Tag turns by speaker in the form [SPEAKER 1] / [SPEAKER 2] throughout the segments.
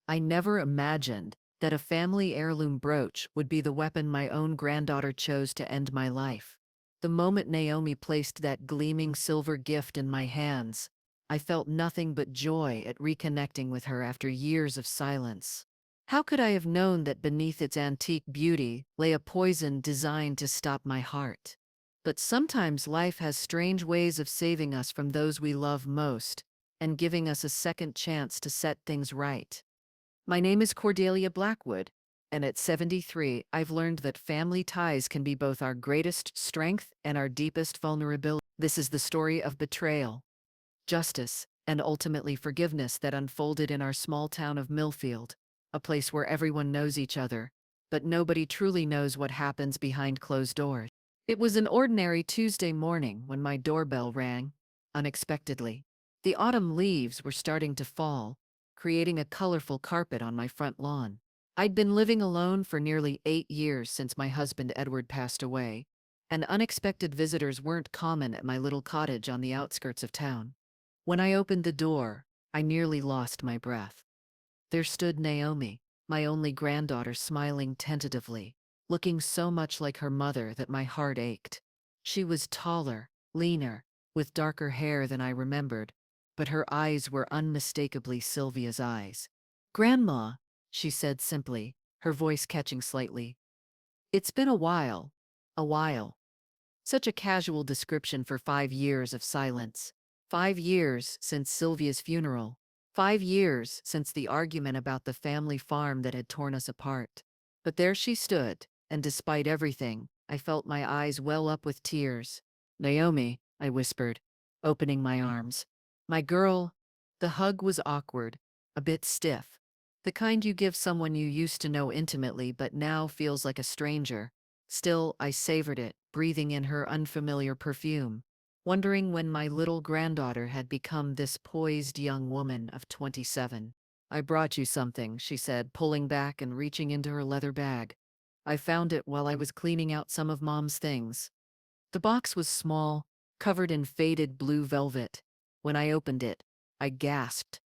[SPEAKER 1] I never imagined that a family heirloom brooch would be the weapon my own granddaughter chose to end my life. The moment Naomi placed that gleaming silver gift in my hands, I felt nothing but joy at reconnecting with her after years of silence. How could I have known that beneath its antique beauty lay a poison designed to stop my heart? But sometimes life has strange ways of saving us from those we love most and giving us a second chance to set things right. My name is Cordelia Blackwood, and at 73, I've learned that family ties can be both our greatest strength and our deepest vulnerability. This is the story of betrayal, justice, and ultimately forgiveness that unfolded in our small town of Millfield, a place where everyone knows each other, but nobody truly knows what happens behind closed doors. It was an ordinary Tuesday morning when my doorbell rang, unexpectedly. The autumn leaves were starting to fall, creating a colorful carpet on my front lawn. I'd been living alone for nearly 8 years since my husband Edward passed away, and unexpected visitors weren't common at my little cottage on the outskirts of town. When I opened the door, I nearly lost my breath. There stood Naomi, my only granddaughter, smiling tentatively, looking so much like her mother that my heart ached. She was taller, leaner, with darker hair than I remembered, but her eyes were unmistakably Sylvia's eyes. "Grandma," she said simply, her voice catching slightly. "It's been a while. A while." Such a casual description for 5 years of silence. 5 years since Sylvia's funeral. 5 years since the argument about the family farm that had torn us apart. But there she stood, and despite everything, I felt my eyes well up with tears. "Naomi," I whispered, opening my arms. "My girl." The hug was awkward, a bit stiff. The kind you give someone you used to know intimately but now feels like a stranger. Still, I savored it, breathing in her unfamiliar perfume, wondering when my little granddaughter had become this poised young woman of 27. "I brought you something," she said, pulling back and reaching into her leather bag. "I found it while I was cleaning out some of Mom's things." The box was small, covered in faded blue velvet. When I opened it, I gasped.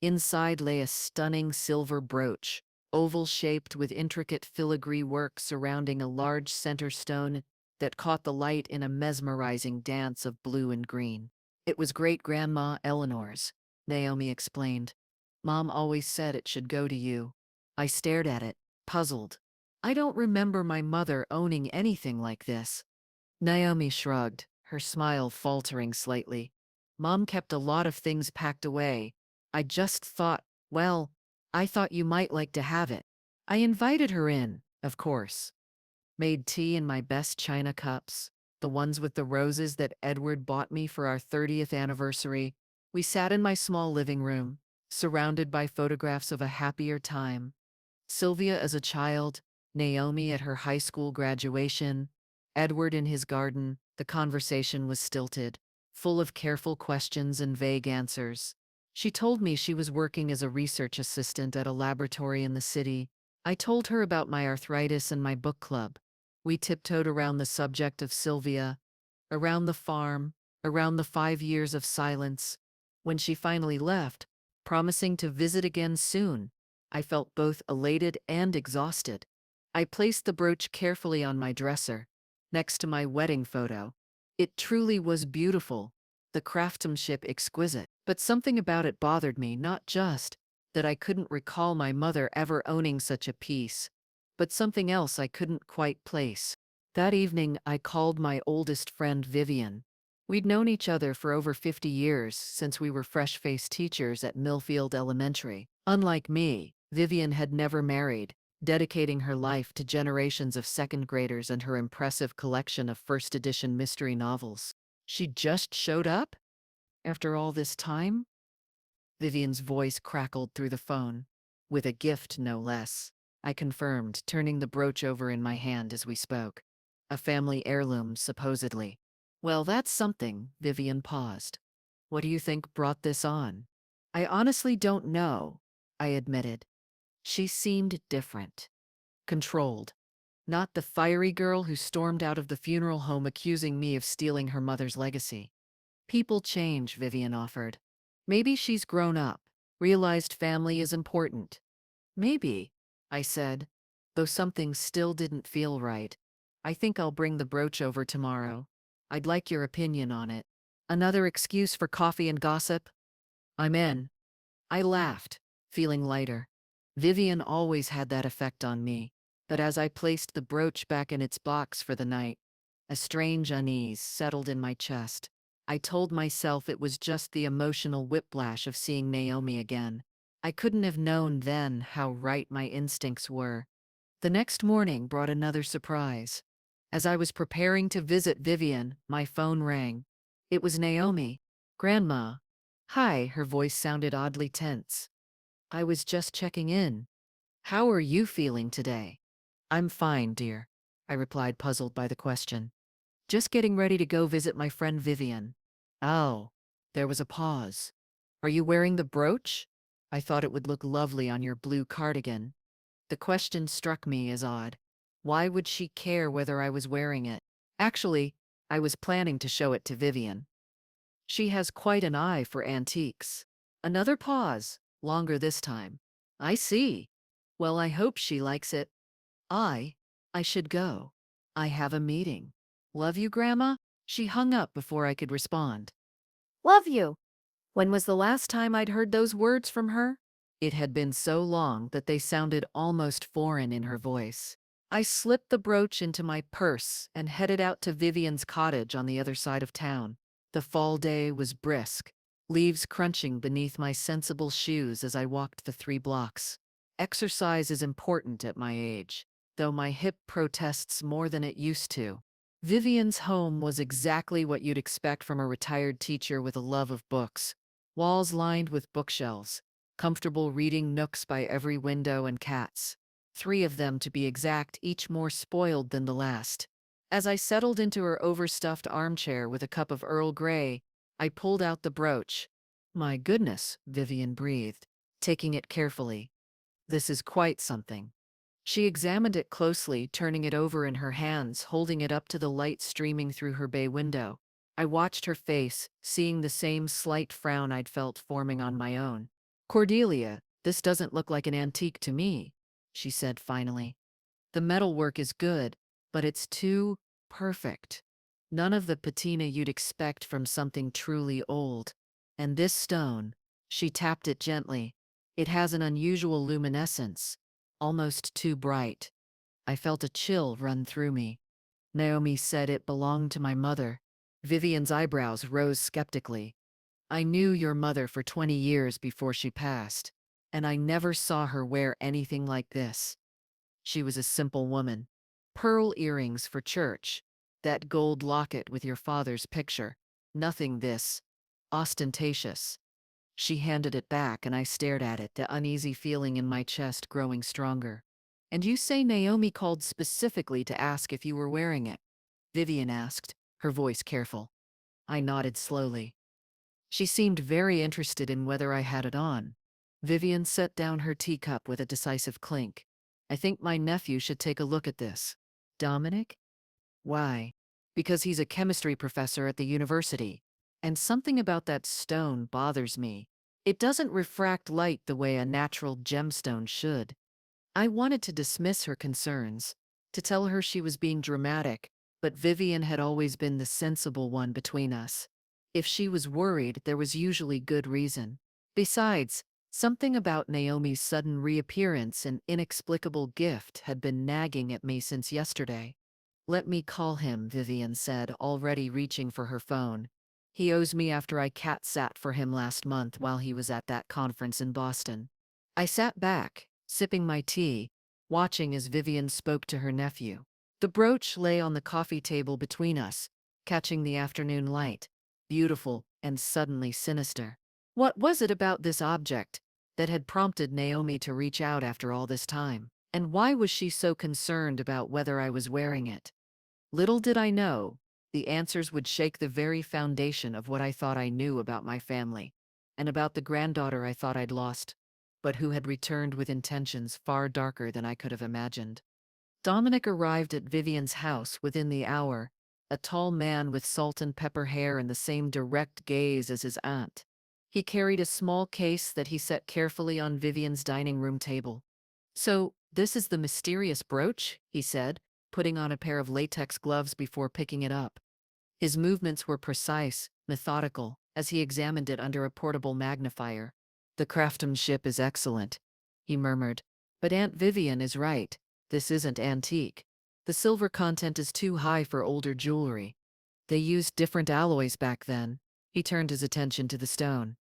[SPEAKER 1] Inside lay a stunning silver brooch, oval-shaped with intricate filigree work surrounding a large center stone that caught the light in a mesmerizing dance of blue and green. "It was great-grandma Eleanor's," Naomi explained. "Mom always said it should go to you." I stared at it, puzzled. I don't remember my mother owning anything like this. Naomi shrugged, her smile faltering slightly. "Mom kept a lot of things packed away. I just thought, well, I thought you might like to have it." I invited her in, of course. Made tea in my best china cups, the ones with the roses that Edward bought me for our 30th anniversary. We sat in my small living room, surrounded by photographs of a happier time. Sylvia as a child, Naomi at her high school graduation, Edward in his garden. The conversation was stilted, full of careful questions and vague answers. She told me she was working as a research assistant at a laboratory in the city. I told her about my arthritis and my book club. We tiptoed around the subject of Sylvia, around the farm, around the 5 years of silence. When she finally left, promising to visit again soon, I felt both elated and exhausted. I placed the brooch carefully on my dresser, next to my wedding photo. It truly was beautiful, the craftsmanship exquisite, but something about it bothered me, not just that I couldn't recall my mother ever owning such a piece, but something else I couldn't quite place. That evening, I called my oldest friend Vivian. We'd known each other for over 50 years since we were fresh-faced teachers at Millfield Elementary. Unlike me, Vivian had never married, dedicating her life to generations of second graders and her impressive collection of first edition mystery novels. "She just showed up? After all this time?" Vivian's voice crackled through the phone. "With a gift, no less," I confirmed, turning the brooch over in my hand as we spoke. "A family heirloom, supposedly." "Well, that's something." Vivian paused. "What do you think brought this on?" "I honestly don't know," I admitted. She seemed different. Controlled. Not the fiery girl who stormed out of the funeral home accusing me of stealing her mother's legacy. "People change," Vivian offered. "Maybe she's grown up, realized family is important." Maybe, I said, though something still didn't feel right. I think I'll bring the brooch over tomorrow. I'd like your opinion on it. Another excuse for coffee and gossip? I'm in. I laughed, feeling lighter. Vivian always had that effect on me, but as I placed the brooch back in its box for the night, a strange unease settled in my chest. I told myself it was just the emotional whiplash of seeing Naomi again. I couldn't have known then how right my instincts were. The next morning brought another surprise. As I was preparing to visit Vivian, my phone rang. It was Naomi. Grandma. Hi, her voice sounded oddly tense. I was just checking in. How are you feeling today? I'm fine, dear, I replied, puzzled by the question. Just getting ready to go visit my friend Vivian. Oh, there was a pause. Are you wearing the brooch? I thought it would look lovely on your blue cardigan. The question struck me as odd. Why would she care whether I was wearing it? Actually, I was planning to show it to Vivian. She has quite an eye for antiques. Another pause, longer this time. I see. Well, I hope she likes it. I should go. I have a meeting. Love you, Grandma? She hung up before I could respond. Love you. When was the last time I'd heard those words from her? It had been so long that they sounded almost foreign in her voice. I slipped the brooch into my purse and headed out to Vivian's cottage on the other side of town. The fall day was brisk, leaves crunching beneath my sensible shoes as I walked the 3 blocks. Exercise is important at my age, though my hip protests more than it used to. Vivian's home was exactly what you'd expect from a retired teacher with a love of books. Walls lined with bookshelves, comfortable reading nooks by every window, and cats. 3 of them to be exact, each more spoiled than the last. As I settled into her overstuffed armchair with a cup of Earl Grey, I pulled out the brooch. My goodness, Vivian breathed, taking it carefully. This is quite something. She examined it closely, turning it over in her hands, holding it up to the light streaming through her bay window. I watched her face, seeing the same slight frown I'd felt forming on my own. Cordelia, this doesn't look like an antique to me, she said finally. The metalwork is good, but it's too perfect. None of the patina you'd expect from something truly old. And this stone, she tapped it gently. It has an unusual luminescence, almost too bright. I felt a chill run through me. Naomi said it belonged to my mother. Vivian's eyebrows rose skeptically. I knew your mother for 20 years before she passed, and I never saw her wear anything like this. She was a simple woman. Pearl earrings for church, that gold locket with your father's picture. Nothing this ostentatious. She handed it back and I stared at it, the uneasy feeling in my chest growing stronger. And you say Naomi called specifically to ask if you were wearing it? Vivian asked, her voice careful. I nodded slowly. She seemed very interested in whether I had it on. Vivian set down her teacup with a decisive clink. I think my nephew should take a look at this. Dominic? Why? Because he's a chemistry professor at the university. And something about that stone bothers me. It doesn't refract light the way a natural gemstone should. I wanted to dismiss her concerns, to tell her she was being dramatic, but Vivian had always been the sensible one between us. If she was worried, there was usually good reason. Besides, something about Naomi's sudden reappearance and inexplicable gift had been nagging at me since yesterday. Let me call him, Vivian said, already reaching for her phone. He owes me after I cat sat for him last month while he was at that conference in Boston. I sat back, sipping my tea, watching as Vivian spoke to her nephew. The brooch lay on the coffee table between us, catching the afternoon light, beautiful and suddenly sinister. What was it about this object that had prompted Naomi to reach out after all this time? And why was she so concerned about whether I was wearing it? Little did I know, the answers would shake the very foundation of what I thought I knew about my family, and about the granddaughter I thought I'd lost, but who had returned with intentions far darker than I could have imagined. Dominic arrived at Vivian's house within the hour, a tall man with salt and pepper hair and the same direct gaze as his aunt. He carried a small case that he set carefully on Vivian's dining room table. So, this is the mysterious brooch, he said, putting on a pair of latex gloves before picking it up. His movements were precise, methodical, as he examined it under a portable magnifier. The craftsmanship is excellent, he murmured. But Aunt Vivian is right. This isn't antique. The silver content is too high for older jewelry. They used different alloys back then. He turned his attention to the stone.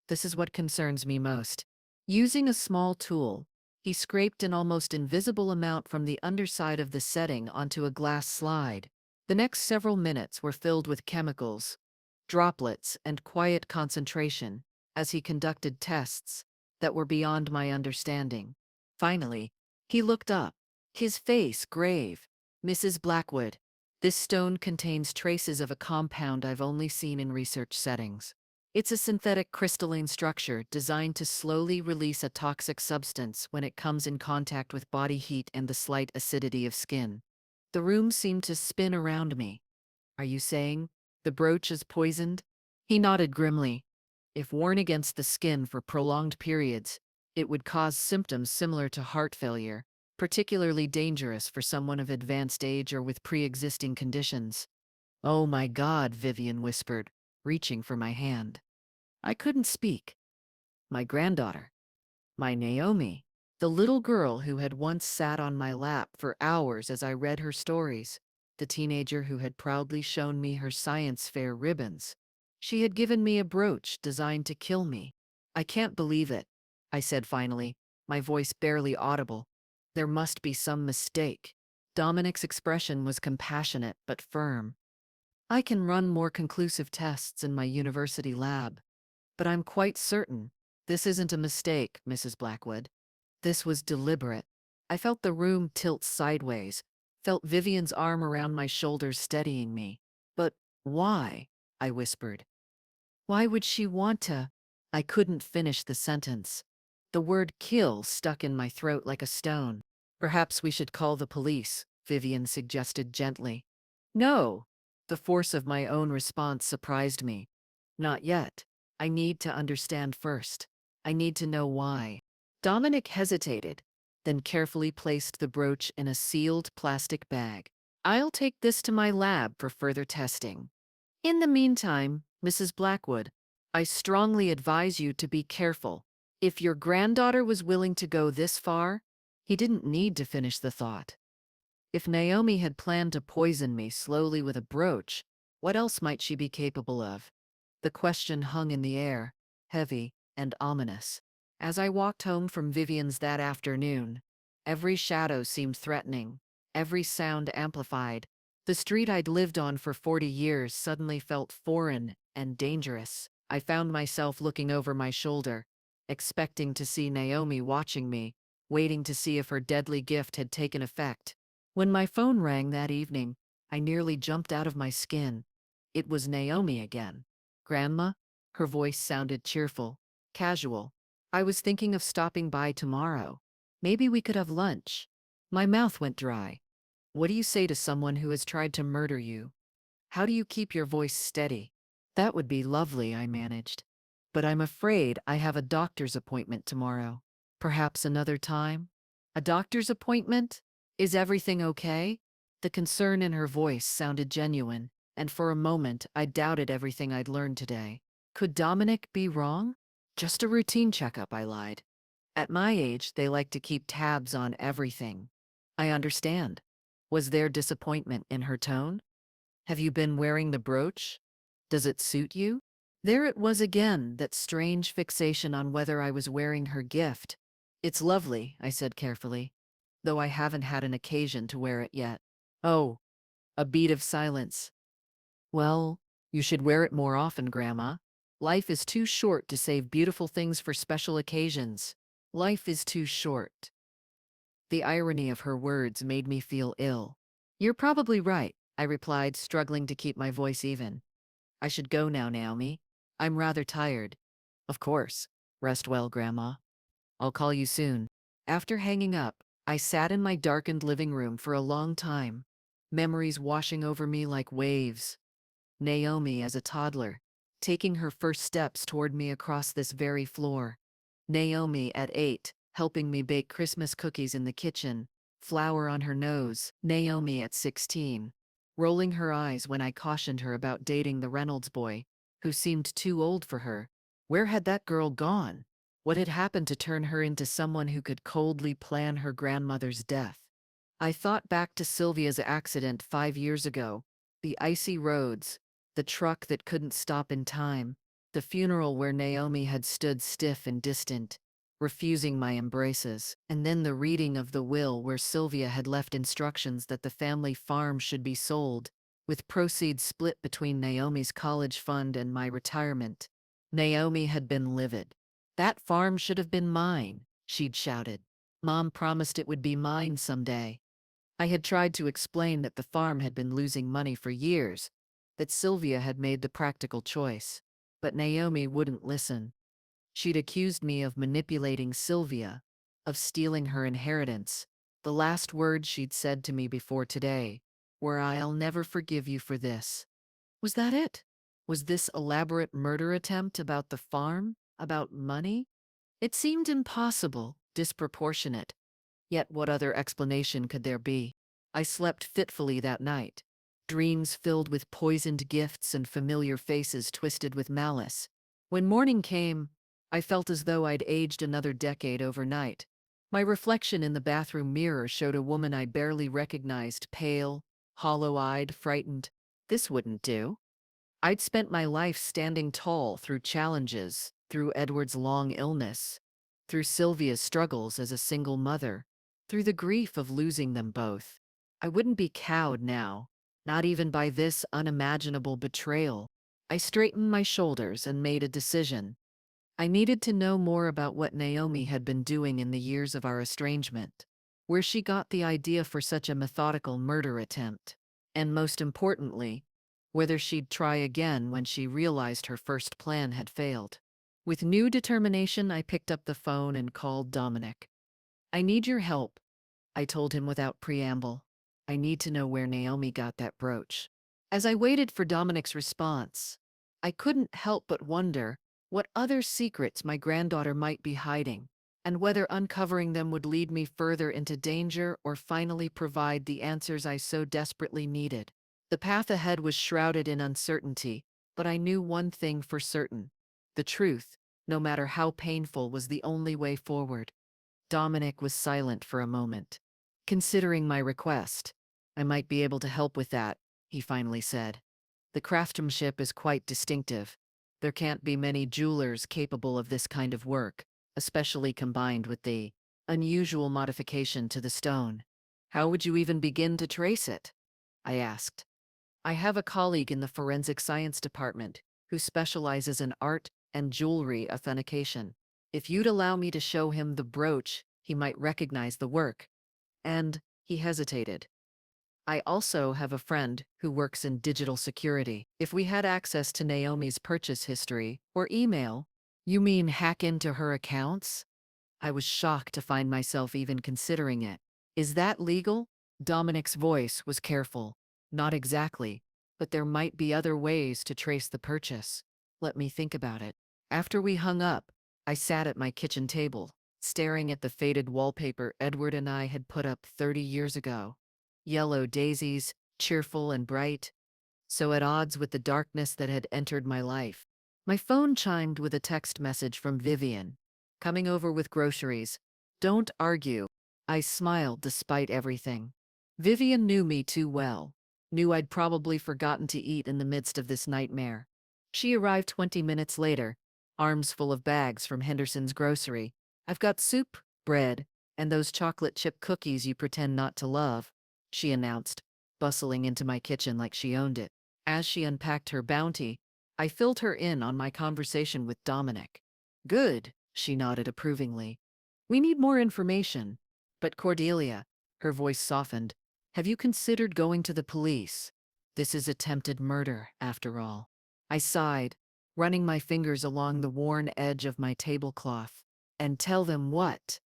[SPEAKER 1] This is what concerns me most. Using a small tool, he scraped an almost invisible amount from the underside of the setting onto a glass slide. The next several minutes were filled with chemicals, droplets, and quiet concentration as he conducted tests that were beyond my understanding. Finally, he looked up, his face grave. Mrs. Blackwood, this stone contains traces of a compound I've only seen in research settings. It's a synthetic crystalline structure designed to slowly release a toxic substance when it comes in contact with body heat and the slight acidity of skin. The room seemed to spin around me. Are you saying the brooch is poisoned? He nodded grimly. If worn against the skin for prolonged periods, it would cause symptoms similar to heart failure, particularly dangerous for someone of advanced age or with pre-existing conditions. Oh my God, Vivian whispered, reaching for my hand. I couldn't speak. My granddaughter. My Naomi. The little girl who had once sat on my lap for hours as I read her stories. The teenager who had proudly shown me her science fair ribbons. She had given me a brooch designed to kill me. I can't believe it, I said finally, my voice barely audible. There must be some mistake. Dominic's expression was compassionate but firm. I can run more conclusive tests in my university lab, but I'm quite certain this isn't a mistake, Mrs. Blackwood. This was deliberate. I felt the room tilt sideways, felt Vivian's arm around my shoulders steadying me. But why? I whispered. Why would she want to? I couldn't finish the sentence. The word kill stuck in my throat like a stone. Perhaps we should call the police, Vivian suggested gently. No. The force of my own response surprised me. Not yet. I need to understand first. I need to know why. Dominic hesitated, then carefully placed the brooch in a sealed plastic bag. I'll take this to my lab for further testing. In the meantime, Mrs. Blackwood, I strongly advise you to be careful. If your granddaughter was willing to go this far, he didn't need to finish the thought. If Naomi had planned to poison me slowly with a brooch, what else might she be capable of? The question hung in the air, heavy and ominous. As I walked home from Vivian's that afternoon, every shadow seemed threatening, every sound amplified. The street I'd lived on for 40 years suddenly felt foreign and dangerous. I found myself looking over my shoulder, expecting to see Naomi watching me, waiting to see if her deadly gift had taken effect. When my phone rang that evening, I nearly jumped out of my skin. It was Naomi again. Grandma? Her voice sounded cheerful, casual. I was thinking of stopping by tomorrow. Maybe we could have lunch. My mouth went dry. What do you say to someone who has tried to murder you? How do you keep your voice steady? That would be lovely, I managed. But I'm afraid I have a doctor's appointment tomorrow. Perhaps another time? A doctor's appointment? Is everything okay? The concern in her voice sounded genuine, and for a moment I doubted everything I'd learned today. Could Dominic be wrong? Just a routine checkup, I lied. At my age, they like to keep tabs on everything. I understand. Was there disappointment in her tone? Have you been wearing the brooch? Does it suit you? There it was again, that strange fixation on whether I was wearing her gift. It's lovely, I said carefully, though I haven't had an occasion to wear it yet. Oh, a beat of silence. Well, you should wear it more often, Grandma. Life is too short to save beautiful things for special occasions. Life is too short. The irony of her words made me feel ill. You're probably right, I replied, struggling to keep my voice even. I should go now, Naomi. I'm rather tired. Of course. Rest well, Grandma. I'll call you soon. After hanging up, I sat in my darkened living room for a long time, memories washing over me like waves. Naomi as a toddler, taking her first steps toward me across this very floor. Naomi at 8, helping me bake Christmas cookies in the kitchen, flour on her nose, Naomi at 16, rolling her eyes when I cautioned her about dating the Reynolds boy, who seemed too old for her. Where had that girl gone? What had happened to turn her into someone who could coldly plan her grandmother's death? I thought back to Sylvia's accident 5 years ago, the icy roads, the truck that couldn't stop in time, the funeral where Naomi had stood stiff and distant, refusing my embraces, and then the reading of the will where Sylvia had left instructions that the family farm should be sold, with proceeds split between Naomi's college fund and my retirement. Naomi had been livid. "That farm should have been mine," she'd shouted. "Mom promised it would be mine someday." I had tried to explain that the farm had been losing money for years, that Sylvia had made the practical choice. But Naomi wouldn't listen. She'd accused me of manipulating Sylvia, of stealing her inheritance. The last words she'd said to me before today were, "I'll never forgive you for this." Was that it? Was this elaborate murder attempt about the farm? About money? It seemed impossible, disproportionate. Yet what other explanation could there be? I slept fitfully that night, dreams filled with poisoned gifts and familiar faces twisted with malice. When morning came, I felt as though I'd aged another decade overnight. My reflection in the bathroom mirror showed a woman I barely recognized, pale, hollow-eyed, frightened. This wouldn't do. I'd spent my life standing tall through challenges, through Edward's long illness, through Sylvia's struggles as a single mother, through the grief of losing them both. I wouldn't be cowed now, not even by this unimaginable betrayal. I straightened my shoulders and made a decision. I needed to know more about what Naomi had been doing in the years of our estrangement, where she got the idea for such a methodical murder attempt, and most importantly, whether she'd try again when she realized her first plan had failed. With new determination, I picked up the phone and called Dominic. "I need your help," I told him without preamble. "I need to know where Naomi got that brooch." As I waited for Dominic's response, I couldn't help but wonder what other secrets my granddaughter might be hiding, and whether uncovering them would lead me further into danger or finally provide the answers I so desperately needed. The path ahead was shrouded in uncertainty, but I knew one thing for certain. The truth, no matter how painful, was the only way forward. Dominic was silent for a moment. "Considering my request, I might be able to help with that," he finally said. "The craftsmanship is quite distinctive. There can't be many jewelers capable of this kind of work, especially combined with the unusual modification to the stone. How would you even begin to trace it?" I asked. "I have a colleague in the forensic science department who specializes in art and jewelry authentication. If you'd allow me to show him the brooch, he might recognize the work." And he hesitated. "I also have a friend who works in digital security. If we had access to Naomi's purchase history or email." "You mean hack into her accounts?" I was shocked to find myself even considering it. "Is that legal?" Dominic's voice was careful. "Not exactly, but there might be other ways to trace the purchase. Let me think about it." After we hung up, I sat at my kitchen table, staring at the faded wallpaper Edward and I had put up 30 years ago. Yellow daisies, cheerful and bright, so at odds with the darkness that had entered my life. My phone chimed with a text message from Vivian. "Coming over with groceries. Don't argue." I smiled despite everything. Vivian knew me too well. Knew I'd probably forgotten to eat in the midst of this nightmare. She arrived 20 minutes later, arms full of bags from Henderson's grocery. "I've got soup, bread, and those chocolate chip cookies you pretend not to love," she announced, bustling into my kitchen like she owned it. As she unpacked her bounty, I filled her in on my conversation with Dominic. "Good," she nodded approvingly. "We need more information." "But Cordelia," her voice softened, "have you considered going to the police? This is attempted murder, after all." I sighed, running my fingers along the worn edge of my tablecloth. "And tell them what?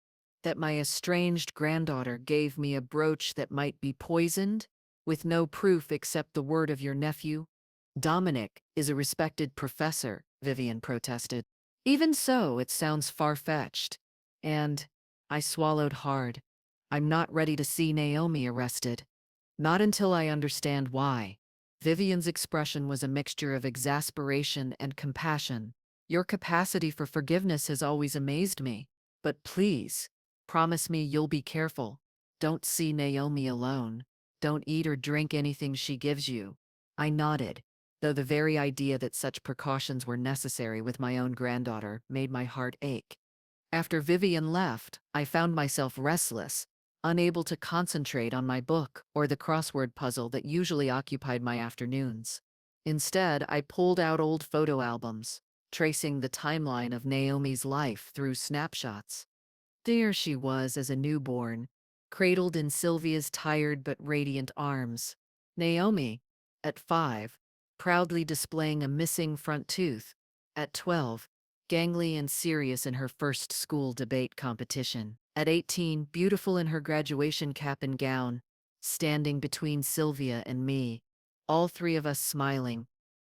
[SPEAKER 1] That my estranged granddaughter gave me a brooch that might be poisoned, with no proof except the word of your nephew?" "Dominic is a respected professor," Vivian protested. "Even so, it sounds far-fetched. And I swallowed hard. I'm not ready to see Naomi arrested. Not until I understand why. Vivian's expression was a mixture of exasperation and compassion. Your capacity for forgiveness has always amazed me. But please, promise me you'll be careful. Don't see Naomi alone. Don't eat or drink anything she gives you. I nodded, though the very idea that such precautions were necessary with my own granddaughter made my heart ache. After Vivian left, I found myself restless, unable to concentrate on my book or the crossword puzzle that usually occupied my afternoons. Instead, I pulled out old photo albums, tracing the timeline of Naomi's life through snapshots. There she was as a newborn, cradled in Sylvia's tired but radiant arms. Naomi, at 5, proudly displaying a missing front tooth. At 12, gangly and serious in her first school debate competition. At 18, beautiful in her graduation cap and gown, standing between Sylvia and me, all three of us smiling.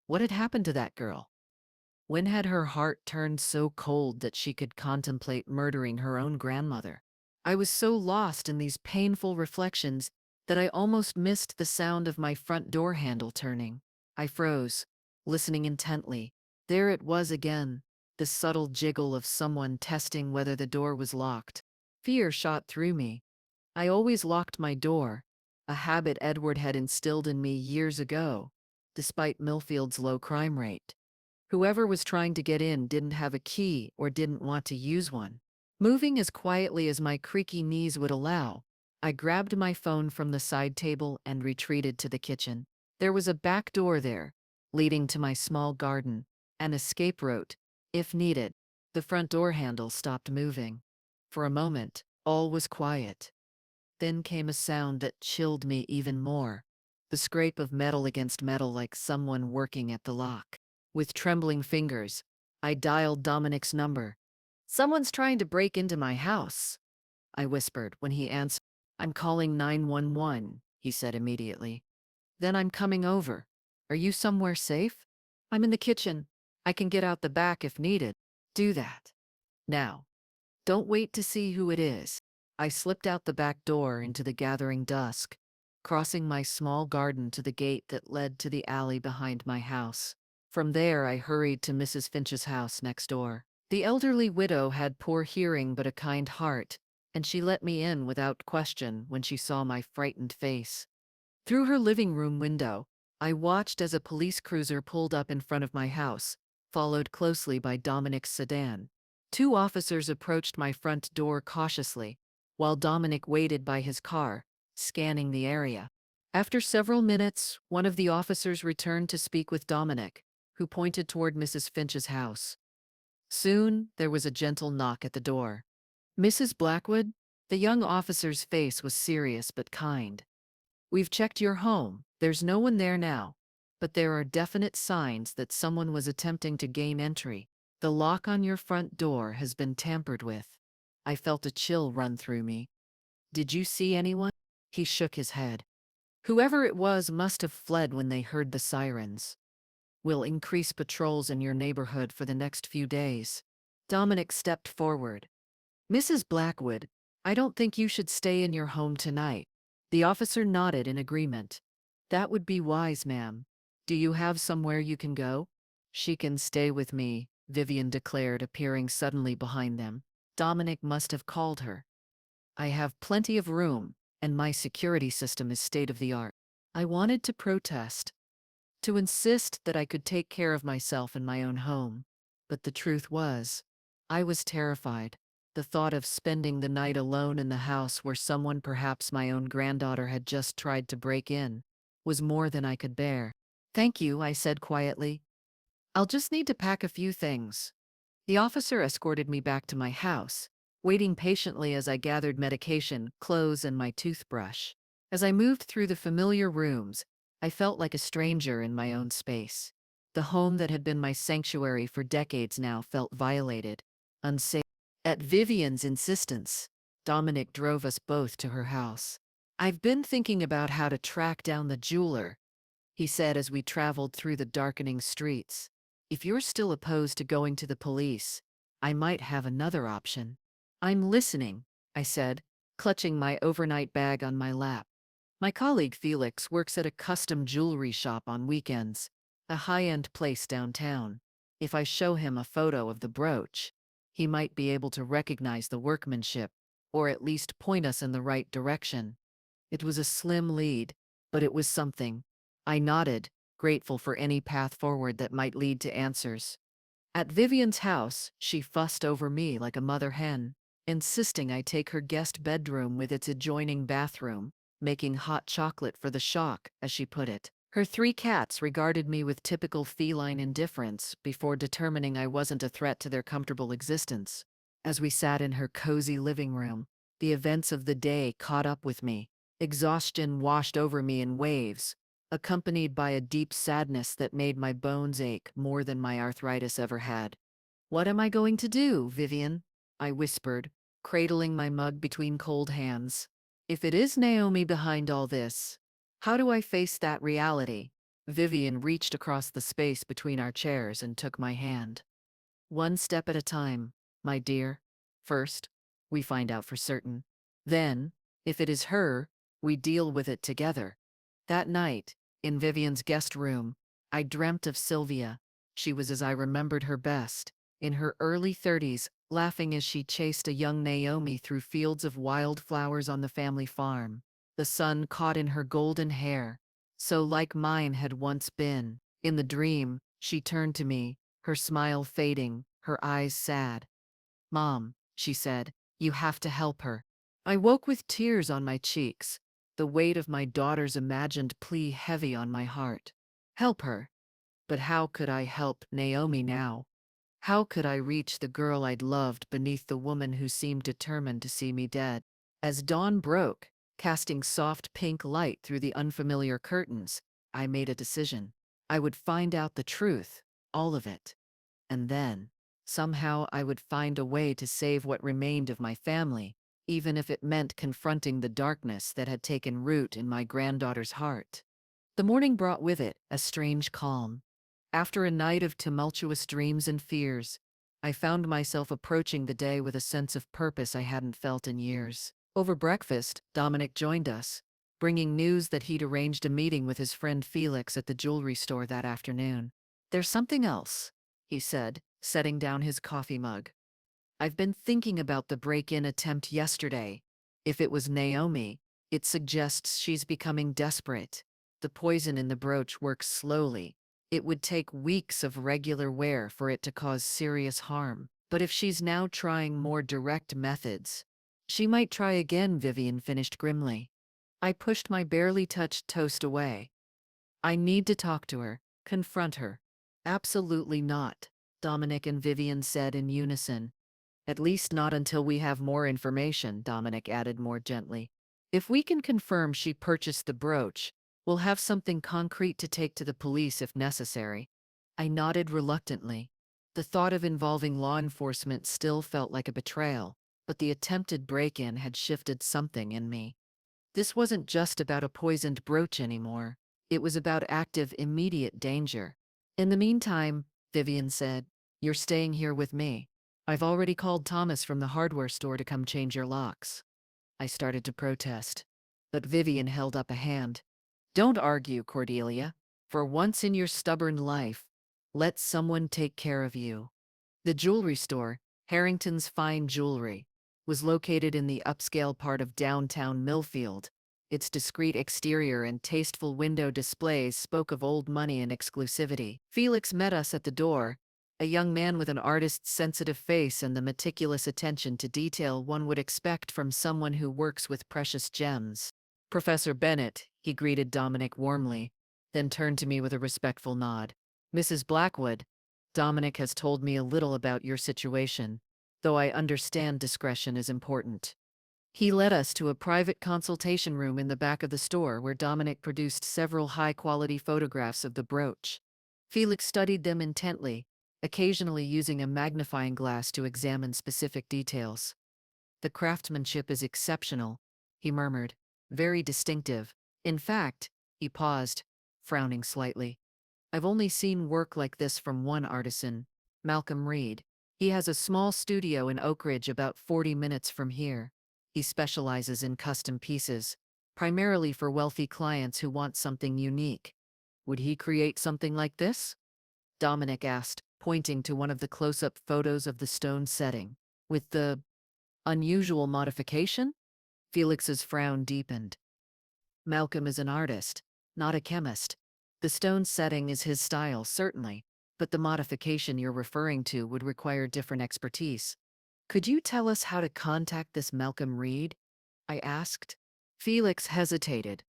[SPEAKER 1] What had happened to that girl? When had her heart turned so cold that she could contemplate murdering her own grandmother? I was so lost in these painful reflections that I almost missed the sound of my front door handle turning. I froze, listening intently. There it was again, the subtle jiggle of someone testing whether the door was locked. Fear shot through me. I always locked my door, a habit Edward had instilled in me years ago, despite Millfield's low crime rate. Whoever was trying to get in didn't have a key or didn't want to use one. Moving as quietly as my creaky knees would allow, I grabbed my phone from the side table and retreated to the kitchen. There was a back door there, leading to my small garden, an escape route, if needed. The front door handle stopped moving. For a moment, all was quiet. Then came a sound that chilled me even more, the scrape of metal against metal like someone working at the lock. With trembling fingers, I dialed Dominic's number. "Someone's trying to break into my house," I whispered when he answered. "I'm calling 911, he said immediately. "Then I'm coming over. Are you somewhere safe?" "I'm in the kitchen. I can get out the back if needed." "Do that. Now. Don't wait to see who it is." I slipped out the back door into the gathering dusk, crossing my small garden to the gate that led to the alley behind my house. From there, I hurried to Mrs. Finch's house next door. The elderly widow had poor hearing but a kind heart, and she let me in without question when she saw my frightened face. Through her living room window, I watched as a police cruiser pulled up in front of my house, followed closely by Dominic's sedan. Two officers approached my front door cautiously, while Dominic waited by his car, scanning the area. After several minutes, one of the officers returned to speak with Dominic, who pointed toward Mrs. Finch's house. Soon, there was a gentle knock at the door. "Mrs. Blackwood?" The young officer's face was serious but kind. "We've checked your home. There's no one there now, but there are definite signs that someone was attempting to gain entry. The lock on your front door has been tampered with." I felt a chill run through me. "Did you see anyone?" He shook his head. "Whoever it was must have fled when they heard the sirens. We'll increase patrols in your neighborhood for the next few days." Dominic stepped forward. "Mrs. Blackwood, I don't think you should stay in your home tonight." The officer nodded in agreement. "That would be wise, ma'am. Do you have somewhere you can go?" "She can stay with me," Vivian declared, appearing suddenly behind them. Dominic must have called her. "I have plenty of room, and my security system is state-of-the-art." I wanted to protest, to insist that I could take care of myself in my own home. But the truth was, I was terrified. The thought of spending the night alone in the house where someone, perhaps my own granddaughter, had just tried to break in, was more than I could bear. "Thank you," I said quietly. "I'll just need to pack a few things." The officer escorted me back to my house, waiting patiently as I gathered medication, clothes, and my toothbrush. As I moved through the familiar rooms, I felt like a stranger in my own space. The home that had been my sanctuary for decades now felt violated, unsafe. At Vivian's insistence, Dominic drove us both to her house. "I've been thinking about how to track down the jeweler," he said as we traveled through the darkening streets. "If you're still opposed to going to the police, I might have another option." "I'm listening," I said, clutching my overnight bag on my lap. My colleague Felix works at a custom jewelry shop on weekends, a high-end place downtown. If I show him a photo of the brooch, he might be able to recognize the workmanship, or at least point us in the right direction. It was a slim lead, but it was something. I nodded, grateful for any path forward that might lead to answers. At Vivian's house, she fussed over me like a mother hen, insisting I take her guest bedroom with its adjoining bathroom, making hot chocolate for the shock, as she put it. Her 3 cats regarded me with typical feline indifference before determining I wasn't a threat to their comfortable existence. As we sat in her cozy living room, the events of the day caught up with me. Exhaustion washed over me in waves, accompanied by a deep sadness that made my bones ache more than my arthritis ever had. "What am I going to do, Vivian?" I whispered, cradling my mug between cold hands. "If it is Naomi behind all this, how do I face that reality?" Vivian reached across the space between our chairs and took my hand. "One step at a time, my dear. First, we find out for certain. Then, if it is her, we deal with it together." That night, in Vivian's guest room, I dreamt of Sylvia. She was as I remembered her best, in her early 30s, laughing as she chased a young Naomi through fields of wildflowers on the family farm. The sun caught in her golden hair, so like mine had once been. In the dream, she turned to me, her smile fading, her eyes sad. "Mom," she said, "you have to help her." I woke with tears on my cheeks, the weight of my daughter's imagined plea heavy on my heart. Help her? But how could I help Naomi now? How could I reach the girl I'd loved beneath the woman who seemed determined to see me dead? As dawn broke, casting soft pink light through the unfamiliar curtains, I made a decision. I would find out the truth, all of it. And then, somehow I would find a way to save what remained of my family, even if it meant confronting the darkness that had taken root in my granddaughter's heart. The morning brought with it a strange calm. After a night of tumultuous dreams and fears, I found myself approaching the day with a sense of purpose I hadn't felt in years. Over breakfast, Dominic joined us, bringing news that he'd arranged a meeting with his friend Felix at the jewelry store that afternoon. "There's something else," he said, setting down his coffee mug. "I've been thinking about the break-in attempt yesterday. If it was Naomi, it suggests she's becoming desperate. The poison in the brooch works slowly. It would take weeks of regular wear for it to cause serious harm. But if she's now trying more direct methods, she might try again," Vivian finished grimly. I pushed my barely touched toast away. "I need to talk to her, confront her." "Absolutely not," Dominic and Vivian said in unison. "At least not until we have more information," Dominic added more gently. "If we can confirm she purchased the brooch, we'll have something concrete to take to the police if necessary." I nodded reluctantly. The thought of involving law enforcement still felt like a betrayal, but the attempted break-in had shifted something in me. This wasn't just about a poisoned brooch anymore. It was about active, immediate danger. "In the meantime," Vivian said, "you're staying here with me. I've already called Thomas from the hardware store to come change your locks." I started to protest, but Vivian held up a hand. "Don't argue, Cordelia. For once in your stubborn life, let someone take care of you." The jewelry store, Harrington's Fine Jewelry, was located in the upscale part of downtown Millfield. Its discreet exterior and tasteful window displays spoke of old money and exclusivity. Felix met us at the door, a young man with an artist's sensitive face and the meticulous attention to detail one would expect from someone who works with precious gems. "Professor Bennett," he greeted Dominic warmly, then turned to me with a respectful nod. "Mrs. Blackwood, Dominic has told me a little about your situation, though I understand discretion is important." He led us to a private consultation room in the back of the store where Dominic produced several high-quality photographs of the brooch. Felix studied them intently, occasionally using a magnifying glass to examine specific details. "The craftsmanship is exceptional," he murmured, "very distinctive. In fact," he paused, frowning slightly, "I've only seen work like this from one artisan, Malcolm Reed. He has a small studio in Oak Ridge about 40 minutes from here." He specializes in custom pieces, primarily for wealthy clients who want something unique. Would he create something like this? Dominic asked, pointing to one of the close-up photos of the stone setting. With the unusual modification? Felix's frown deepened. Malcolm is an artist, not a chemist. The stone setting is his style, certainly, but the modification you're referring to would require different expertise. Could you tell us how to contact this Malcolm Reed? I asked. Felix hesitated.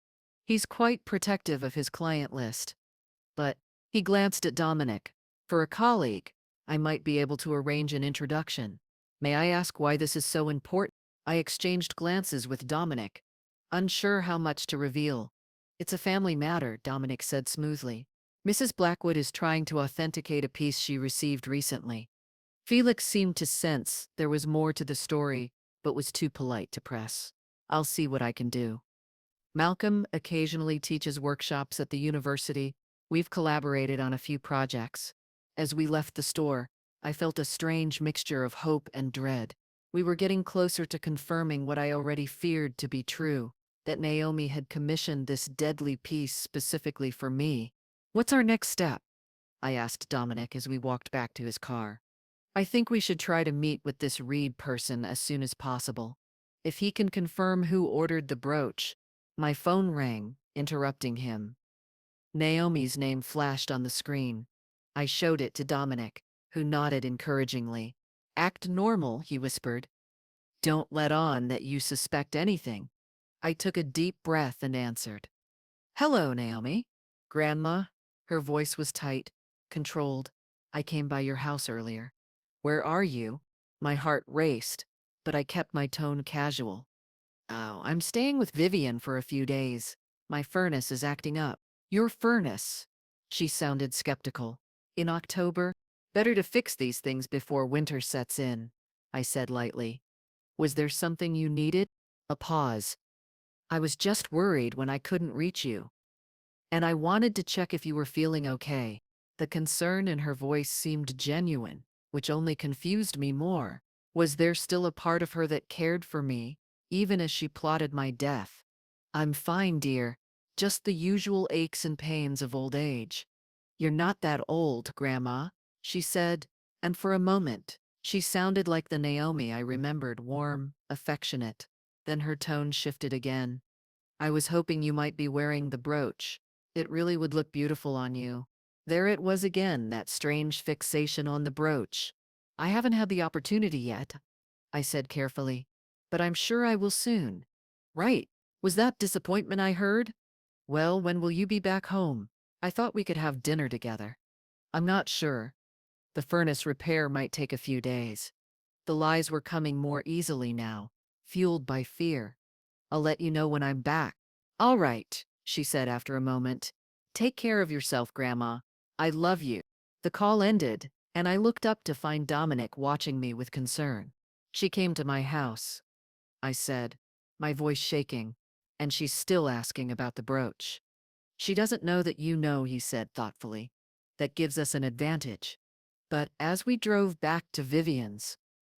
[SPEAKER 1] He's quite protective of his client list. But he glanced at Dominic. For a colleague, I might be able to arrange an introduction. May I ask why this is so important? I exchanged glances with Dominic, unsure how much to reveal. It's a family matter, Dominic said smoothly. Mrs. Blackwood is trying to authenticate a piece she received recently. Felix seemed to sense there was more to the story, but was too polite to press. I'll see what I can do. Malcolm occasionally teaches workshops at the university. We've collaborated on a few projects. As we left the store, I felt a strange mixture of hope and dread. We were getting closer to confirming what I already feared to be true, that Naomi had commissioned this deadly piece specifically for me. What's our next step? I asked Dominic as we walked back to his car. I think we should try to meet with this Reed person as soon as possible. If he can confirm who ordered the brooch. My phone rang, interrupting him. Naomi's name flashed on the screen. I showed it to Dominic, who nodded encouragingly. Act normal, he whispered. Don't let on that you suspect anything. I took a deep breath and answered. Hello, Naomi. Grandma. Her voice was tight, controlled. I came by your house earlier. Where are you? My heart raced, but I kept my tone casual. Oh, I'm staying with Vivian for a few days. My furnace is acting up. Your furnace? She sounded skeptical. In October? Better to fix these things before winter sets in, I said lightly. Was there something you needed? A pause. I was just worried when I couldn't reach you. And I wanted to check if you were feeling okay. The concern in her voice seemed genuine, which only confused me more. Was there still a part of her that cared for me, even as she plotted my death? I'm fine, dear. Just the usual aches and pains of old age. You're not that old, Grandma, she said, and for a moment, she sounded like the Naomi I remembered, warm, affectionate. Then her tone shifted again. I was hoping you might be wearing the brooch. It really would look beautiful on you. There it was again, that strange fixation on the brooch. I haven't had the opportunity yet, I said carefully, but I'm sure I will soon. Right. Was that disappointment I heard? Well, when will you be back home? I thought we could have dinner together. I'm not sure. The furnace repair might take a few days. The lies were coming more easily now, fueled by fear. I'll let you know when I'm back. All right, she said after a moment. Take care of yourself, Grandma. I love you. The call ended, and I looked up to find Dominic watching me with concern. She came to my house, I said, my voice shaking, and she's still asking about the brooch. She doesn't know that you know, he said thoughtfully. That gives us an advantage. But as we drove back to Vivian's,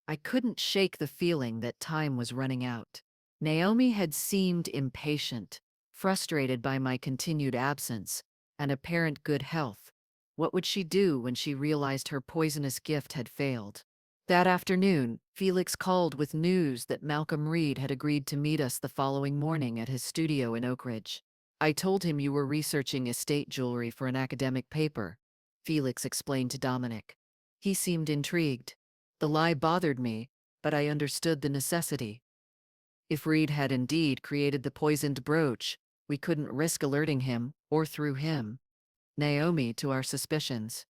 [SPEAKER 1] I couldn't shake the feeling that time was running out. Naomi had seemed impatient, frustrated by my continued absence and apparent good health. What would she do when she realized her poisonous gift had failed? That afternoon, Felix called with news that Malcolm Reed had agreed to meet us the following morning at his studio in Oak Ridge. I told him you were researching estate jewelry for an academic paper, Felix explained to Dominic. He seemed intrigued. The lie bothered me, but I understood the necessity. If Reed had indeed created the poisoned brooch, we couldn't risk alerting him, or through him, Naomi, to our suspicions.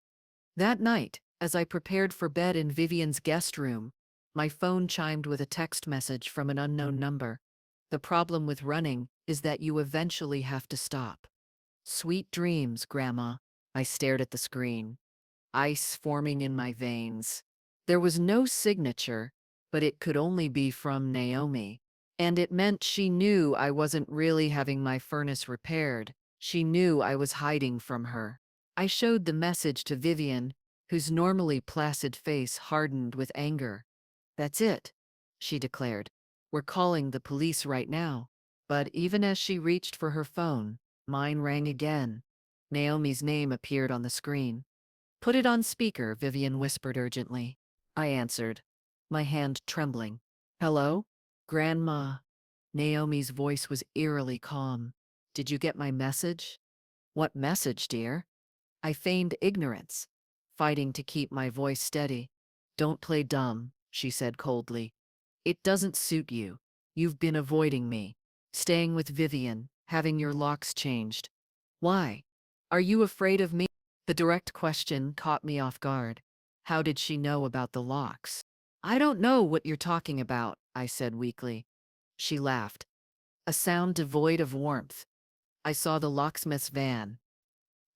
[SPEAKER 1] That night, as I prepared for bed in Vivian's guest room, my phone chimed with a text message from an unknown number. The problem with running is that you eventually have to stop. Sweet dreams, Grandma. I stared at the screen, ice forming in my veins. There was no signature, but it could only be from Naomi. And it meant she knew I wasn't really having my furnace repaired. She knew I was hiding from her. I showed the message to Vivian, whose normally placid face hardened with anger. That's it, she declared. We're calling the police right now. But even as she reached for her phone, mine rang again. Naomi's name appeared on the screen. Put it on speaker, Vivian whispered urgently. I answered, my hand trembling. Hello? Grandma. Naomi's voice was eerily calm. Did you get my message? What message, dear? I feigned ignorance, fighting to keep my voice steady. Don't play dumb, she said coldly. It doesn't suit you. You've been avoiding me, staying with Vivian, having your locks changed. Why? Are you afraid of me? The direct question caught me off guard. How did she know about the locks? I don't know what you're talking about, I said weakly. She laughed, a sound devoid of warmth. I saw the locksmith's van.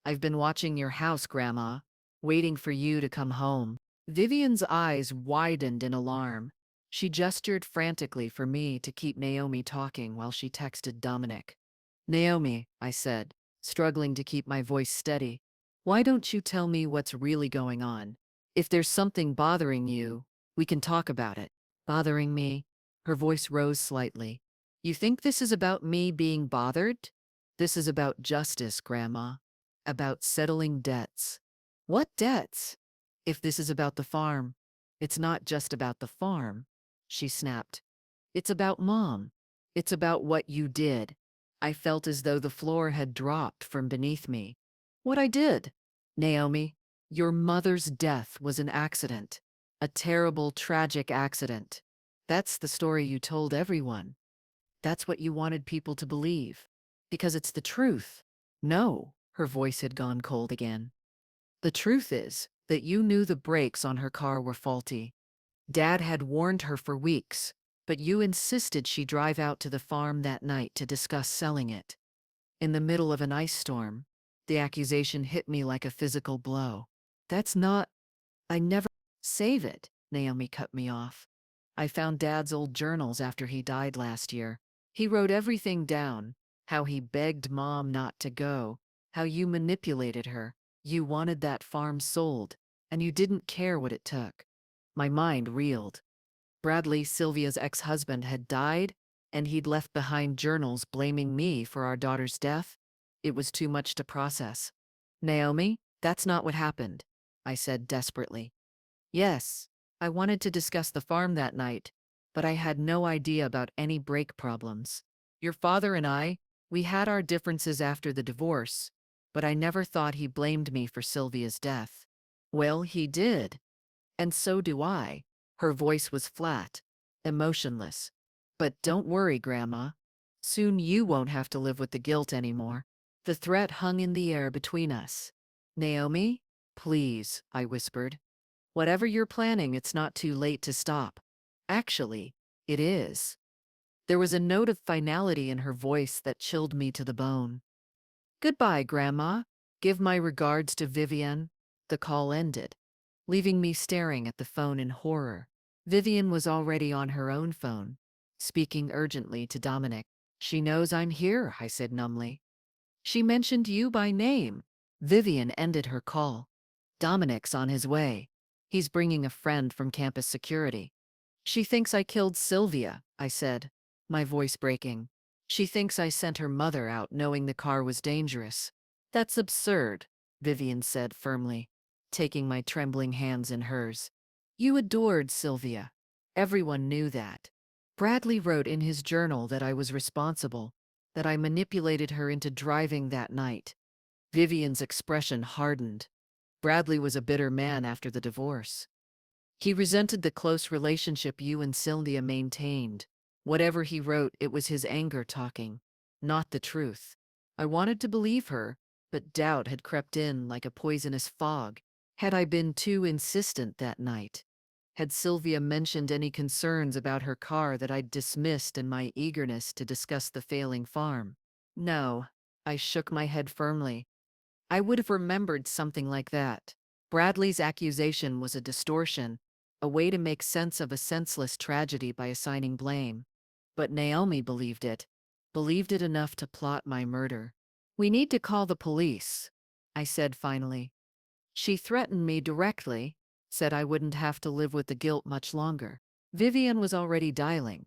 [SPEAKER 1] I've been watching your house, Grandma, waiting for you to come home. Vivian's eyes widened in alarm. She gestured frantically for me to keep Naomi talking while she texted Dominic. Naomi, I said, struggling to keep my voice steady, why don't you tell me what's really going on? If there's something bothering you, we can talk about it. Bothering me? Her voice rose slightly. You think this is about me being bothered? This is about justice, Grandma. About settling debts. What debts? If this is about the farm, it's not just about the farm, she snapped. It's about Mom. It's about what you did. I felt as though the floor had dropped from beneath me. What I did? Naomi, your mother's death was an accident. A terrible, tragic accident. That's the story you told everyone. That's what you wanted people to believe. Because it's the truth. No, her voice had gone cold again. The truth is that you knew the brakes on her car were faulty. Dad had warned her for weeks, but you insisted she drive out to the farm that night to discuss selling it. In the middle of an ice storm, the accusation hit me like a physical blow. That's not... I never... Save it, Naomi cut me off. I found Dad's old journals after he died last year. He wrote everything down, how he begged Mom not to go, how you manipulated her. You wanted that farm sold, and you didn't care what it took. My mind reeled. Bradley, Sylvia's ex-husband, had died, and he'd left behind journals blaming me for our daughter's death. It was too much to process. Naomi, that's not what happened, I said desperately. Yes, I wanted to discuss the farm that night, but I had no idea about any brake problems. Your father and I, we had our differences after the divorce, but I never thought he blamed me for Sylvia's death. Well, he did. And so do I. Her voice was flat, emotionless. But don't worry, Grandma. Soon you won't have to live with the guilt anymore. The threat hung in the air between us. Naomi, please, I whispered. Whatever you're planning, it's not too late to stop. Actually, it is. There was a note of finality in her voice that chilled me to the bone. Goodbye, Grandma. Give my regards to Vivian. The call ended, leaving me staring at the phone in horror. Vivian was already on her own phone, speaking urgently to Dominic. She knows I'm here, I said numbly. She mentioned you by name. Vivian ended her call. Dominic's on his way. He's bringing a friend from campus security. She thinks I killed Sylvia, I said, my voice breaking. She thinks I sent her mother out knowing the car was dangerous. That's absurd, Vivian said firmly, taking my trembling hands in hers. You adored Sylvia. Everyone knew that. Bradley wrote in his journal that I was responsible, that I manipulated her into driving that night. Vivian's expression hardened. Bradley was a bitter man after the divorce. He resented the close relationship you and Sylvia maintained. Whatever he wrote, it was his anger talking, not the truth. I wanted to believe her, but doubt had crept in like a poisonous fog. Had I been too insistent that night? Had Sylvia mentioned any concerns about her car that I'd dismissed in my eagerness to discuss the failing farm? No, I shook my head firmly. I would have remembered something like that. Bradley's accusation was a distortion, a way to make sense of a senseless tragedy by assigning blame. But Naomi believed it enough to plot my murder. We need to call the police, I said finally. She threatened me directly, said I wouldn't have to live with the guilt much longer. Vivian was already dialing.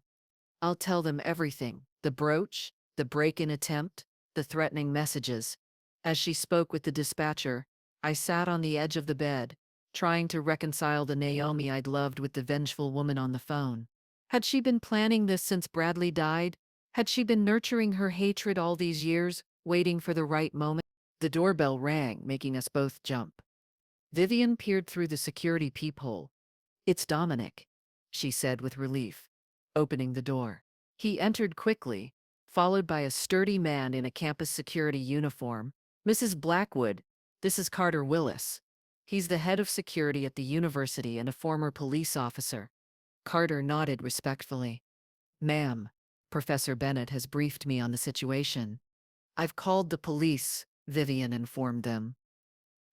[SPEAKER 1] I'll tell them everything. The brooch, the break-in attempt, the threatening messages. As she spoke with the dispatcher, I sat on the edge of the bed, trying to reconcile the Naomi I'd loved with the vengeful woman on the phone. Had she been planning this since Bradley died? Had she been nurturing her hatred all these years, waiting for the right moment? The doorbell rang, making us both jump. Vivian peered through the security peephole. "It's Dominic," she said with relief, opening the door. He entered quickly, followed by a sturdy man in a campus security uniform. "Mrs. Blackwood, this is Carter Willis. He's the head of security at the university and a former police officer." Carter nodded respectfully. "Ma'am, Professor Bennett has briefed me on the situation." "I've called the police," Vivian informed them.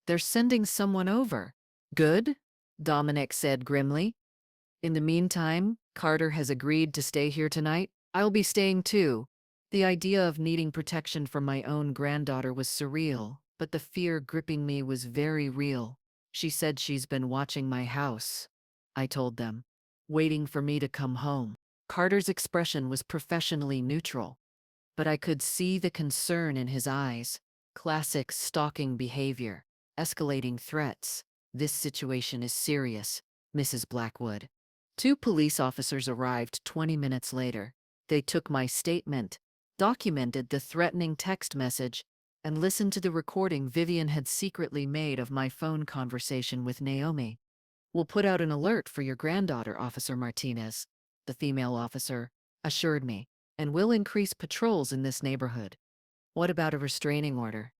[SPEAKER 1] "They're sending someone over." "Good," Dominic said grimly. "In the meantime, Carter has agreed to stay here tonight. I'll be staying too." The idea of needing protection from my own granddaughter was surreal, but the fear gripping me was very real. "She said she's been watching my house," I told them, "waiting for me to come home." Carter's expression was professionally neutral, but I could see the concern in his eyes. Classic stalking behavior, escalating threats. "This situation is serious, Mrs. Blackwood." Two police officers arrived 20 minutes later. They took my statement, documented the threatening text message, and listened to the recording Vivian had secretly made of my phone conversation with Naomi. "We'll put out an alert for your granddaughter, Officer Martinez," the female officer assured me, "and we'll increase patrols in this neighborhood." "What about a restraining order?"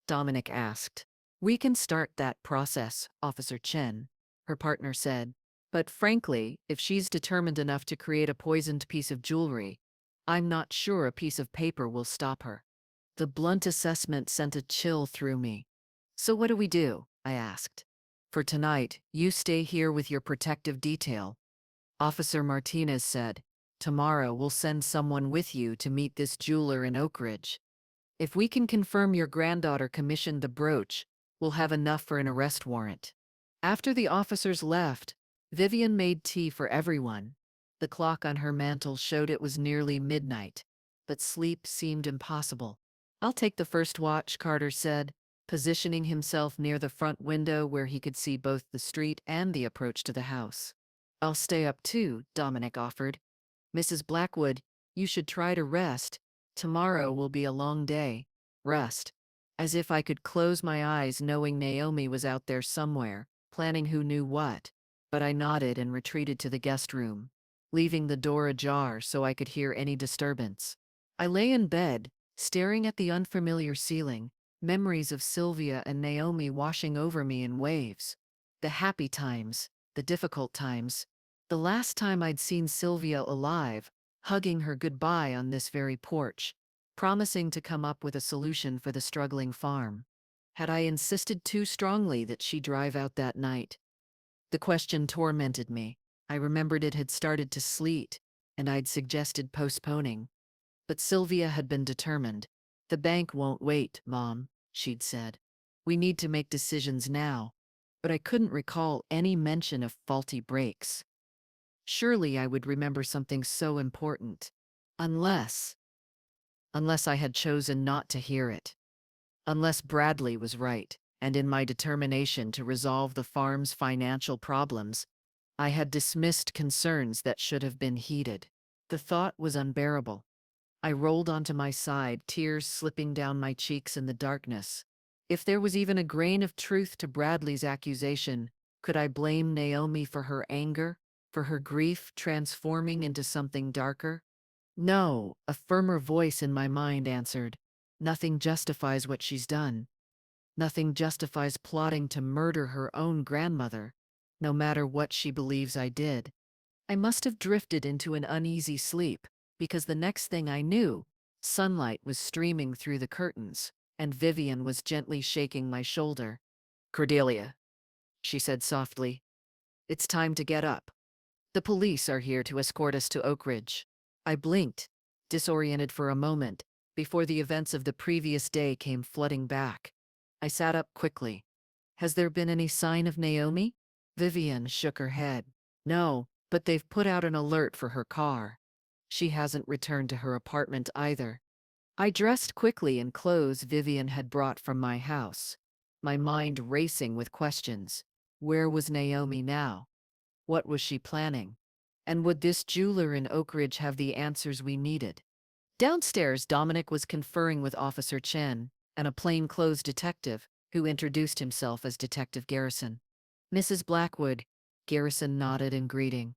[SPEAKER 1] Dominic asked. "We can start that process," Officer Chen, her partner, said. "But frankly, if she's determined enough to create a poisoned piece of jewelry, I'm not sure a piece of paper will stop her." The blunt assessment sent a chill through me. "So what do we do?" I asked. "For tonight, you stay here with your protective detail," Officer Martinez said. "Tomorrow we'll send someone with you to meet this jeweler in Oak Ridge. If we can confirm your granddaughter commissioned the brooch, we'll have enough for an arrest warrant." After the officers left, Vivian made tea for everyone. The clock on her mantel showed it was nearly midnight, but sleep seemed impossible. "I'll take the first watch," Carter said, positioning himself near the front window where he could see both the street and the approach to the house. "I'll stay up too," Dominic offered. "Mrs. Blackwood, you should try to rest. Tomorrow will be a long day." Rest. As if I could close my eyes knowing Naomi was out there somewhere, planning who knew what. But I nodded and retreated to the guest room, leaving the door ajar so I could hear any disturbance. I lay in bed, staring at the unfamiliar ceiling, memories of Sylvia and Naomi washing over me in waves. The happy times, the difficult times. The last time I'd seen Sylvia alive, hugging her goodbye on this very porch, promising to come up with a solution for the struggling farm. Had I insisted too strongly that she drive out that night? The question tormented me. I remembered it had started to sleet, and I'd suggested postponing. But Sylvia had been determined. "The bank won't wait, Mom," she'd said. "We need to make decisions now." But I couldn't recall any mention of faulty brakes. Surely I would remember something so important. Unless I had chosen not to hear it. Unless Bradley was right, and in my determination to resolve the farm's financial problems, I had dismissed concerns that should have been heeded. The thought was unbearable. I rolled onto my side, tears slipping down my cheeks in the darkness. If there was even a grain of truth to Bradley's accusation, could I blame Naomi for her anger, for her grief transforming into something darker? No, a firmer voice in my mind answered. Nothing justifies what she's done. Nothing justifies plotting to murder her own grandmother, no matter what she believes I did. I must have drifted into an uneasy sleep, because the next thing I knew, sunlight was streaming through the curtains, and Vivian was gently shaking my shoulder. "Cordelia," she said softly, "it's time to get up. The police are here to escort us to Oak Ridge." I blinked, disoriented for a moment, before the events of the previous day came flooding back. I sat up quickly. "Has there been any sign of Naomi?" Vivian shook her head. "No, but they've put out an alert for her car." She hasn't returned to her apartment either. I dressed quickly in clothes Vivian had brought from my house, my mind racing with questions. Where was Naomi now? What was she planning? And would this jeweler in Oak Ridge have the answers we needed? Downstairs, Dominic was conferring with Officer Chen, and a plainclothes detective, who introduced himself as Detective Garrison. Mrs. Blackwood, Garrison nodded in greeting.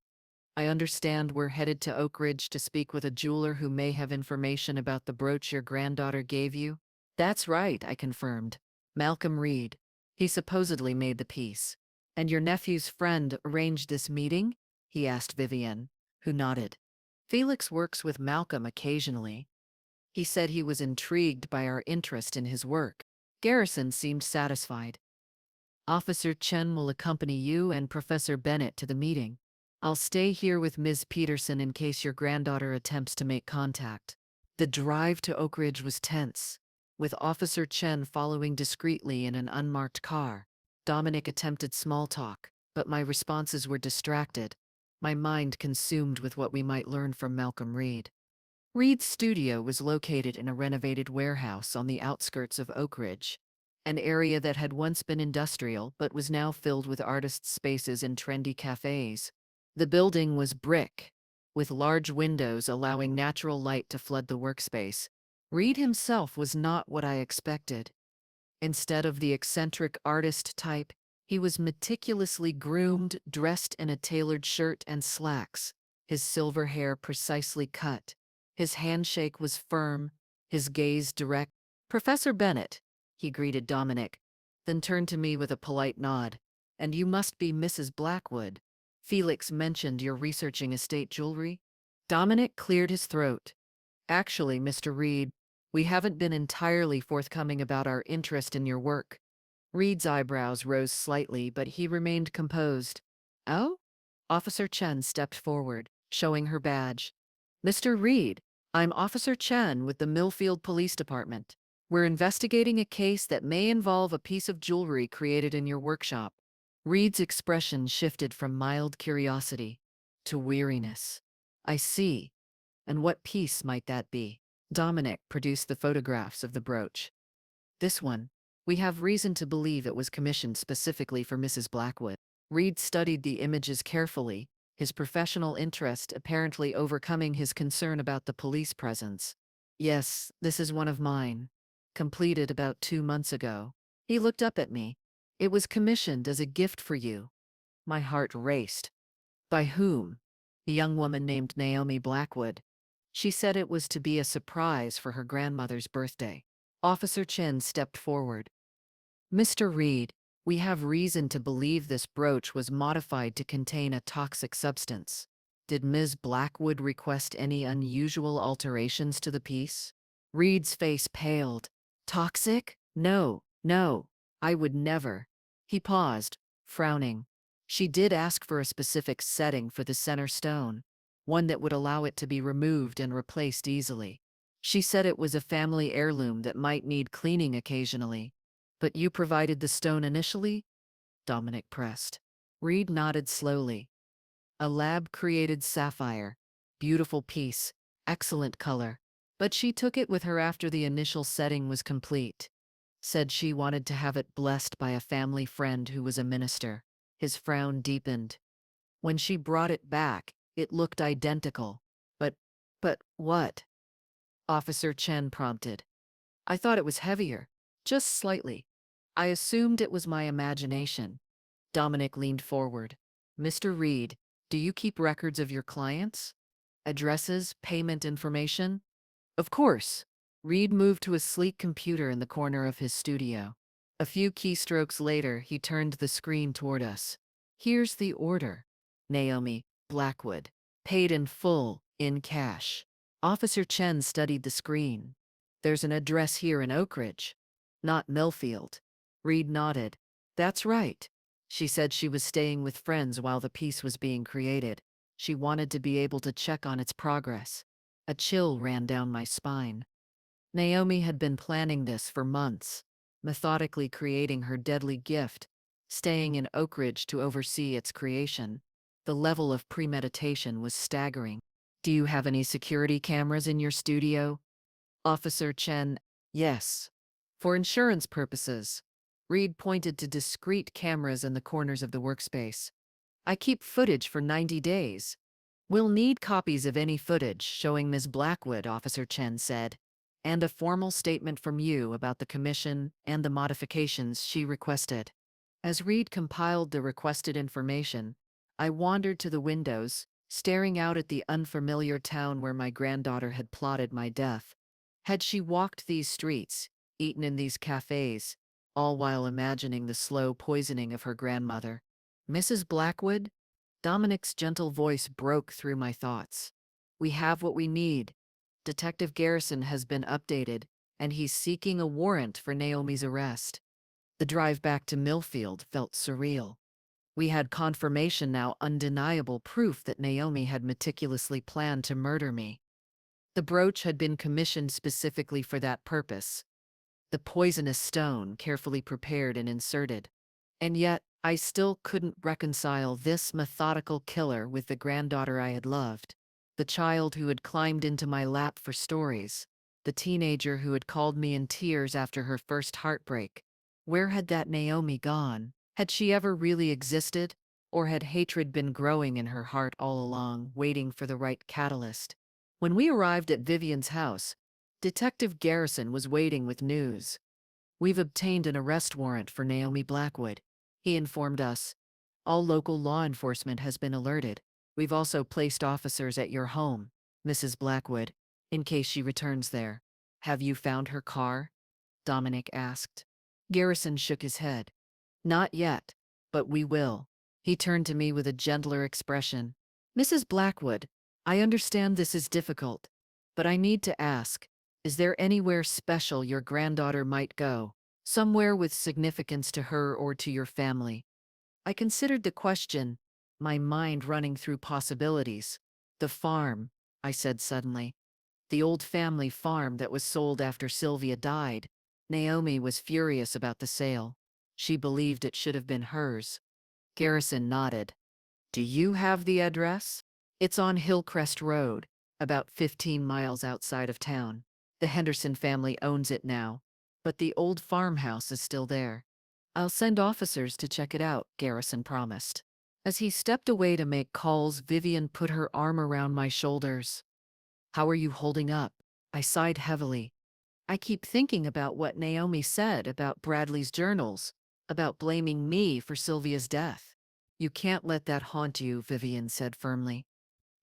[SPEAKER 1] I understand we're headed to Oak Ridge to speak with a jeweler who may have information about the brooch your granddaughter gave you. That's right, I confirmed. Malcolm Reed. He supposedly made the piece. And your nephew's friend arranged this meeting? He asked Vivian, who nodded. Felix works with Malcolm occasionally. He said he was intrigued by our interest in his work. Garrison seemed satisfied. Officer Chen will accompany you and Professor Bennett to the meeting. I'll stay here with Ms. Peterson in case your granddaughter attempts to make contact. The drive to Oak Ridge was tense, with Officer Chen following discreetly in an unmarked car. Dominic attempted small talk, but my responses were distracted, my mind consumed with what we might learn from Malcolm Reed. Reed's studio was located in a renovated warehouse on the outskirts of Oak Ridge, an area that had once been industrial but was now filled with artists' spaces and trendy cafes. The building was brick, with large windows allowing natural light to flood the workspace. Reed himself was not what I expected. Instead of the eccentric artist type, he was meticulously groomed, dressed in a tailored shirt and slacks, his silver hair precisely cut. His handshake was firm, his gaze direct. Professor Bennett, he greeted Dominic, then turned to me with a polite nod. And you must be Mrs. Blackwood. Felix mentioned you're researching estate jewelry. Dominic cleared his throat. Actually, Mr. Reed, we haven't been entirely forthcoming about our interest in your work. Reed's eyebrows rose slightly, but he remained composed. Oh? Officer Chen stepped forward, showing her badge. Mr. Reed, I'm Officer Chen with the Millfield Police Department. We're investigating a case that may involve a piece of jewelry created in your workshop. Reed's expression shifted from mild curiosity to weariness. I see. And what piece might that be? Dominic produced the photographs of the brooch. This one. We have reason to believe it was commissioned specifically for Mrs. Blackwood. Reed studied the images carefully, his professional interest apparently overcoming his concern about the police presence. Yes, this is one of mine. Completed about 2 months ago. He looked up at me. It was commissioned as a gift for you. My heart raced. By whom? A young woman named Naomi Blackwood. She said it was to be a surprise for her grandmother's birthday. Officer Chen stepped forward. Mr. Reed, we have reason to believe this brooch was modified to contain a toxic substance. Did Ms. Blackwood request any unusual alterations to the piece? Reed's face paled. Toxic? No, no, I would never. He paused, frowning. She did ask for a specific setting for the center stone, one that would allow it to be removed and replaced easily. She said it was a family heirloom that might need cleaning occasionally. But you provided the stone initially? Dominic pressed. Reed nodded slowly. A lab-created sapphire. Beautiful piece. Excellent color. But she took it with her after the initial setting was complete. Said she wanted to have it blessed by a family friend who was a minister. His frown deepened. When she brought it back, it looked identical. But what? Officer Chen prompted. I thought it was heavier. Just slightly. I assumed it was my imagination. Dominic leaned forward. Mr. Reed, do you keep records of your clients? Addresses, payment information? Of course. Reed moved to a sleek computer in the corner of his studio. A few keystrokes later, he turned the screen toward us. Here's the order. Naomi Blackwood. Paid in full, in cash. Officer Chen studied the screen. There's an address here in Oak Ridge. Not Millfield. Reed nodded. That's right. She said she was staying with friends while the piece was being created. She wanted to be able to check on its progress. A chill ran down my spine. Naomi had been planning this for months, methodically creating her deadly gift, staying in Oak Ridge to oversee its creation. The level of premeditation was staggering. Do you have any security cameras in your studio? Officer Chen, yes. For insurance purposes. Reed pointed to discrete cameras in the corners of the workspace. I keep footage for 90 days. We'll need copies of any footage showing Ms. Blackwood, Officer Chen said, and a formal statement from you about the commission and the modifications she requested. As Reed compiled the requested information, I wandered to the windows, staring out at the unfamiliar town where my granddaughter had plotted my death. Had she walked these streets, eaten in these cafes, all while imagining the slow poisoning of her grandmother? Mrs. Blackwood? Dominic's gentle voice broke through my thoughts. We have what we need. Detective Garrison has been updated, and he's seeking a warrant for Naomi's arrest. The drive back to Millfield felt surreal. We had confirmation now, undeniable proof that Naomi had meticulously planned to murder me. The brooch had been commissioned specifically for that purpose. The poisonous stone carefully prepared and inserted. And yet, I still couldn't reconcile this methodical killer with the granddaughter I had loved, the child who had climbed into my lap for stories, the teenager who had called me in tears after her first heartbreak. Where had that Naomi gone? Had she ever really existed? Or had hatred been growing in her heart all along, waiting for the right catalyst? When we arrived at Vivian's house, Detective Garrison was waiting with news. We've obtained an arrest warrant for Naomi Blackwood, he informed us. All local law enforcement has been alerted. We've also placed officers at your home, Mrs. Blackwood, in case she returns there. Have you found her car? Dominic asked. Garrison shook his head. Not yet, but we will. He turned to me with a gentler expression. Mrs. Blackwood, I understand this is difficult, but I need to ask, is there anywhere special your granddaughter might go? Somewhere with significance to her or to your family? I considered the question, my mind running through possibilities. The farm, I said suddenly. The old family farm that was sold after Sylvia died. Naomi was furious about the sale. She believed it should have been hers. Garrison nodded. Do you have the address? It's on Hillcrest Road, about 15 miles outside of town. The Henderson family owns it now, but the old farmhouse is still there. I'll send officers to check it out, Garrison promised. As he stepped away to make calls, Vivian put her arm around my shoulders. How are you holding up? I sighed heavily. I keep thinking about what Naomi said about Bradley's journals, about blaming me for Sylvia's death. You can't let that haunt you, Vivian said firmly.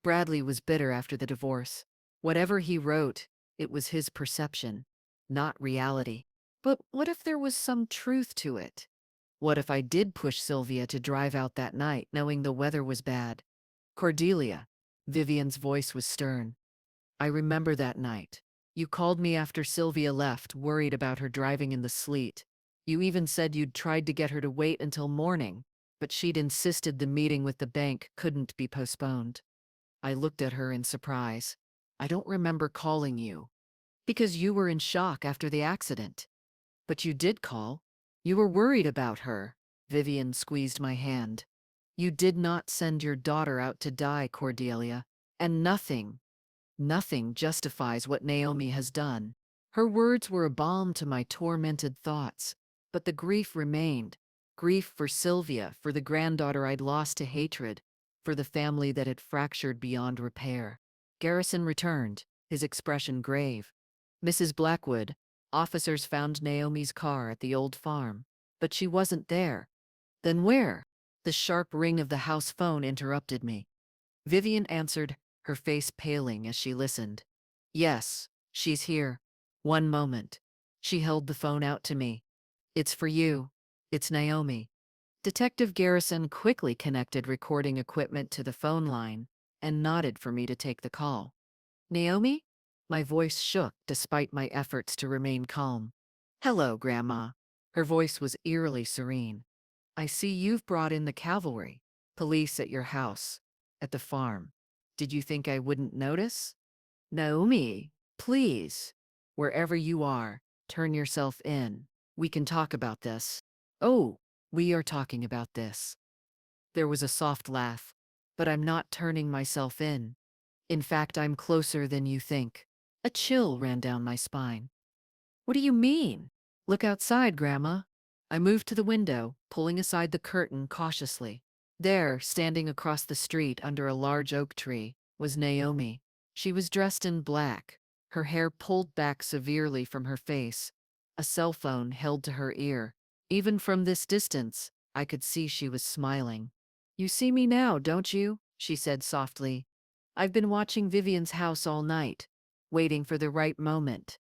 [SPEAKER 1] Bradley was bitter after the divorce. Whatever he wrote, it was his perception, not reality. But what if there was some truth to it? What if I did push Sylvia to drive out that night, knowing the weather was bad? Cordelia. Vivian's voice was stern. I remember that night. You called me after Sylvia left, worried about her driving in the sleet. You even said you'd tried to get her to wait until morning, but she'd insisted the meeting with the bank couldn't be postponed. I looked at her in surprise. I don't remember calling you. Because you were in shock after the accident. But you did call. You were worried about her. Vivian squeezed my hand. You did not send your daughter out to die, Cordelia. And nothing justifies what Naomi has done. Her words were a balm to my tormented thoughts. But the grief remained. Grief for Sylvia, for the granddaughter I'd lost to hatred, for the family that had fractured beyond repair. Garrison returned, his expression grave. Mrs. Blackwood, officers found Naomi's car at the old farm, but she wasn't there. Then where? The sharp ring of the house phone interrupted me. Vivian answered, her face paling as she listened. Yes, she's here. One moment. She held the phone out to me. It's for you. It's Naomi. Detective Garrison quickly connected recording equipment to the phone line and nodded for me to take the call. Naomi? My voice shook despite my efforts to remain calm. Hello, Grandma. Her voice was eerily serene. I see you've brought in the cavalry. Police at your house. At the farm. Did you think I wouldn't notice? Naomi, please. Wherever you are, turn yourself in. We can talk about this. Oh, we are talking about this. There was a soft laugh. But I'm not turning myself in. In fact, I'm closer than you think. A chill ran down my spine. What do you mean? Look outside, Grandma. I moved to the window, pulling aside the curtain cautiously. There, standing across the street under a large oak tree, was Naomi. She was dressed in black, her hair pulled back severely from her face, a cell phone held to her ear. Even from this distance, I could see she was smiling. You see me now, don't you? She said softly. I've been watching Vivian's house all night, waiting for the right moment.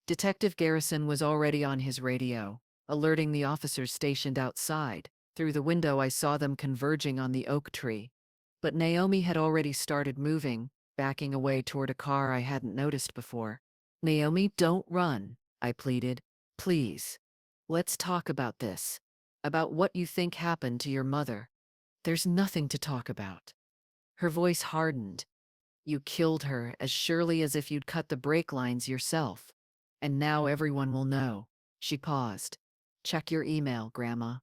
[SPEAKER 1] Detective Garrison was already on his radio, alerting the officers stationed outside. Through the window, I saw them converging on the oak tree. But Naomi had already started moving, backing away toward a car I hadn't noticed before. Naomi, don't run, I pleaded. Please. Let's talk about this. About what you think happened to your mother. There's nothing to talk about. Her voice hardened. You killed her as surely as if you'd cut the brake lines yourself. And now everyone will know. She paused. Check your email, Grandma.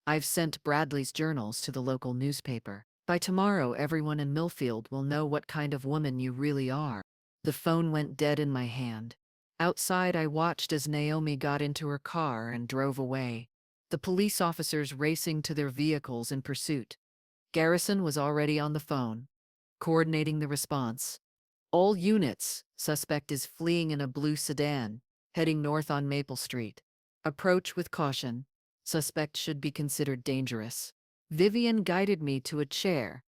[SPEAKER 1] I've sent Bradley's journals to the local newspaper. By tomorrow, everyone in Millfield will know what kind of woman you really are. The phone went dead in my hand. Outside, I watched as Naomi got into her car and drove away. The police officers racing to their vehicles in pursuit. Garrison was already on the phone, coordinating the response. All units, suspect is fleeing in a blue sedan, heading north on Maple Street. Approach with caution. Suspect should be considered dangerous. Vivian guided me to a chair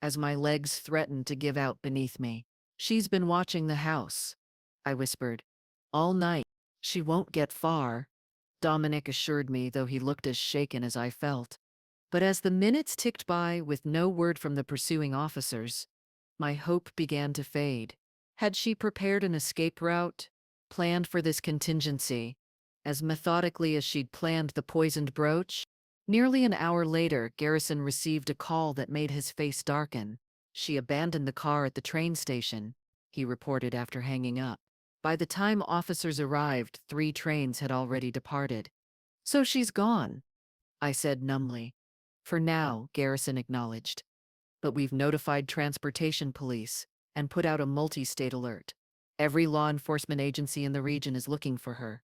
[SPEAKER 1] as my legs threatened to give out beneath me. She's been watching the house, I whispered. All night. She won't get far, Dominic assured me, though he looked as shaken as I felt. But as the minutes ticked by with no word from the pursuing officers, my hope began to fade. Had she prepared an escape route, planned for this contingency, as methodically as she'd planned the poisoned brooch? Nearly an hour later, Garrison received a call that made his face darken. She abandoned the car at the train station, he reported after hanging up. By the time officers arrived, 3 trains had already departed. So she's gone, I said numbly. For now, Garrison acknowledged. But we've notified transportation police and put out a multi-state alert. Every law enforcement agency in the region is looking for her.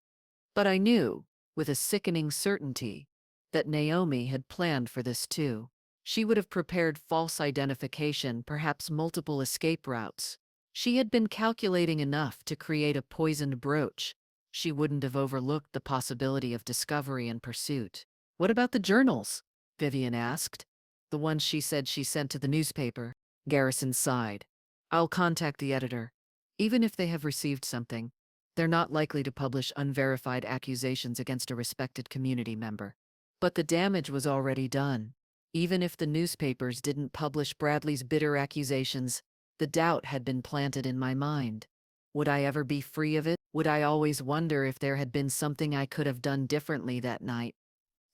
[SPEAKER 1] But I knew, with a sickening certainty, that Naomi had planned for this too. She would have prepared false identification, perhaps multiple escape routes. She had been calculating enough to create a poisoned brooch. She wouldn't have overlooked the possibility of discovery and pursuit. What about the journals? Vivian asked. The ones she said she sent to the newspaper. Garrison sighed. I'll contact the editor. Even if they have received something, they're not likely to publish unverified accusations against a respected community member. But the damage was already done. Even if the newspapers didn't publish Bradley's bitter accusations, the doubt had been planted in my mind. Would I ever be free of it? Would I always wonder if there had been something I could have done differently that night?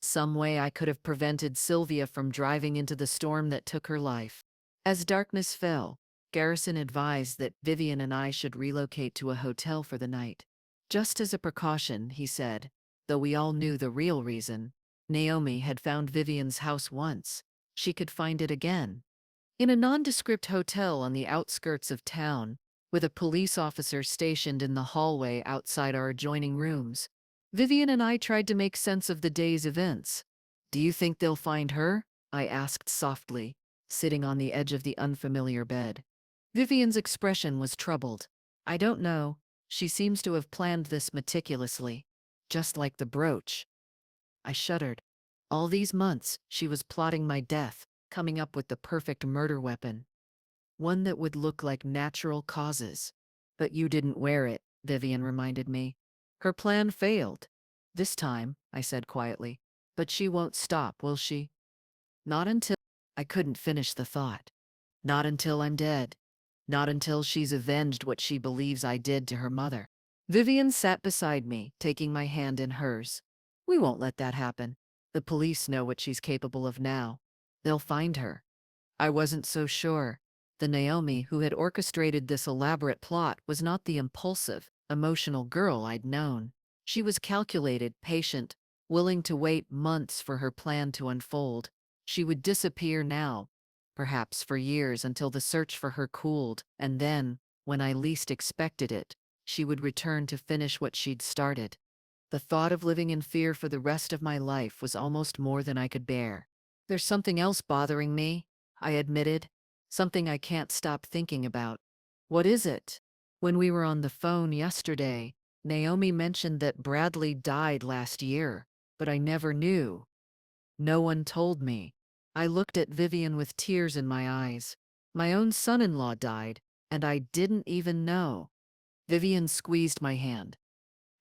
[SPEAKER 1] Some way I could have prevented Sylvia from driving into the storm that took her life. As darkness fell, Garrison advised that Vivian and I should relocate to a hotel for the night. Just as a precaution, he said, though we all knew the real reason. Naomi had found Vivian's house once. She could find it again. In a nondescript hotel on the outskirts of town, with a police officer stationed in the hallway outside our adjoining rooms. Vivian and I tried to make sense of the day's events. Do you think they'll find her? I asked softly, sitting on the edge of the unfamiliar bed. Vivian's expression was troubled. I don't know. She seems to have planned this meticulously. Just like the brooch. I shuddered. All these months, she was plotting my death, coming up with the perfect murder weapon. One that would look like natural causes. But you didn't wear it, Vivian reminded me. Her plan failed. This time, I said quietly. But she won't stop, will she? Not until... I couldn't finish the thought. Not until I'm dead. Not until she's avenged what she believes I did to her mother. Vivian sat beside me, taking my hand in hers. We won't let that happen. The police know what she's capable of now. They'll find her. I wasn't so sure. The Naomi who had orchestrated this elaborate plot was not the impulsive, emotional girl I'd known. She was calculated, patient, willing to wait months for her plan to unfold. She would disappear now, perhaps for years until the search for her cooled, and then, when I least expected it, she would return to finish what she'd started. The thought of living in fear for the rest of my life was almost more than I could bear. There's something else bothering me, I admitted, something I can't stop thinking about. What is it? When we were on the phone yesterday, Naomi mentioned that Bradley died last year, but I never knew. No one told me. I looked at Vivian with tears in my eyes. My own son-in-law died, and I didn't even know. Vivian squeezed my hand.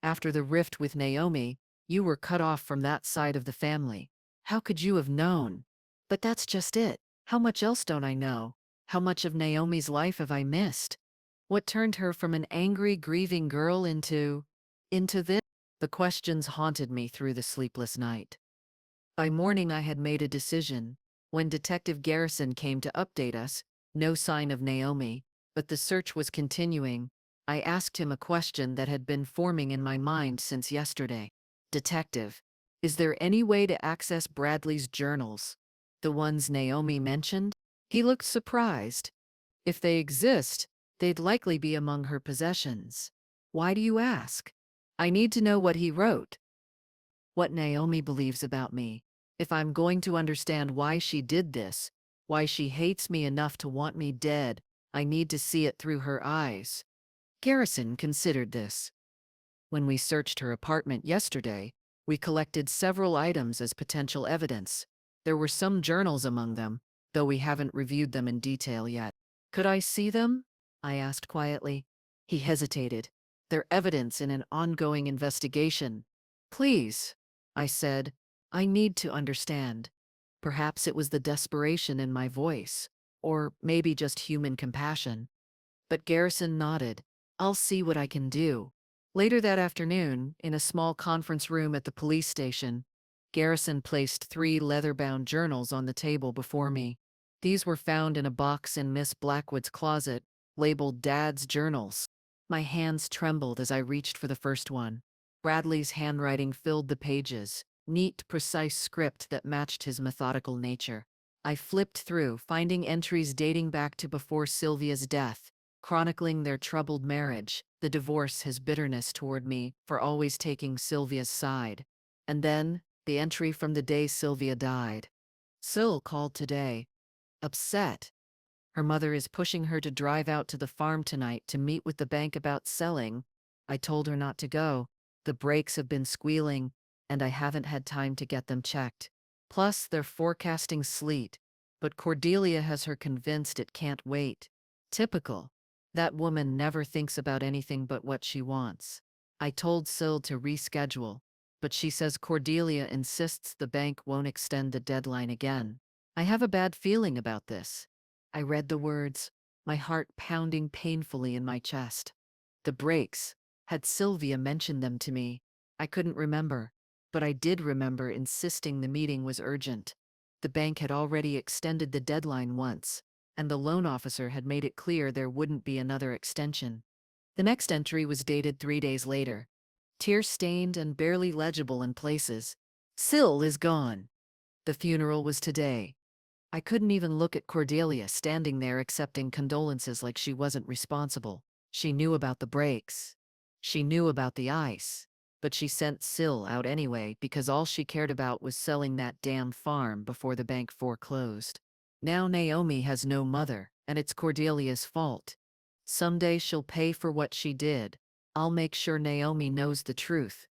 [SPEAKER 1] After the rift with Naomi, you were cut off from that side of the family. How could you have known? But that's just it. How much else don't I know? How much of Naomi's life have I missed? What turned her from an angry, grieving girl into this? The questions haunted me through the sleepless night. By morning I had made a decision. When Detective Garrison came to update us, no sign of Naomi, but the search was continuing. I asked him a question that had been forming in my mind since yesterday. Detective, is there any way to access Bradley's journals? The ones Naomi mentioned? He looked surprised. If they exist, they'd likely be among her possessions. Why do you ask? I need to know what he wrote. What Naomi believes about me. If I'm going to understand why she did this, why she hates me enough to want me dead, I need to see it through her eyes. Garrison considered this. When we searched her apartment yesterday, we collected several items as potential evidence. There were some journals among them, though we haven't reviewed them in detail yet. Could I see them? I asked quietly. He hesitated. They're evidence in an ongoing investigation. Please, I said. I need to understand. Perhaps it was the desperation in my voice, or maybe just human compassion. But Garrison nodded. I'll see what I can do. Later that afternoon, in a small conference room at the police station, Garrison placed 3 leather-bound journals on the table before me. These were found in a box in Miss Blackwood's closet, labeled Dad's Journals. My hands trembled as I reached for the first one. Bradley's handwriting filled the pages, neat, precise script that matched his methodical nature. I flipped through, finding entries dating back to before Sylvia's death, chronicling their troubled marriage, the divorce, his bitterness toward me for always taking Sylvia's side. And then, the entry from the day Sylvia died. Syl called today, upset. Her mother is pushing her to drive out to the farm tonight to meet with the bank about selling. I told her not to go. The brakes have been squealing, and I haven't had time to get them checked. Plus, they're forecasting sleet, but Cordelia has her convinced it can't wait. Typical. That woman never thinks about anything but what she wants. I told Syl to reschedule, but she says Cordelia insists the bank won't extend the deadline again. I have a bad feeling about this. I read the words, my heart pounding painfully in my chest. The brakes. Had Sylvia mentioned them to me? I couldn't remember, but I did remember insisting the meeting was urgent. The bank had already extended the deadline once, and the loan officer had made it clear there wouldn't be another extension. The next entry was dated 3 days later. Tear-stained and barely legible in places. Syl is gone. The funeral was today. I couldn't even look at Cordelia standing there accepting condolences like she wasn't responsible. She knew about the brakes. She knew about the ice. But she sent Syl out anyway because all she cared about was selling that damn farm before the bank foreclosed. Now Naomi has no mother, and it's Cordelia's fault. Someday she'll pay for what she did. I'll make sure Naomi knows the truth.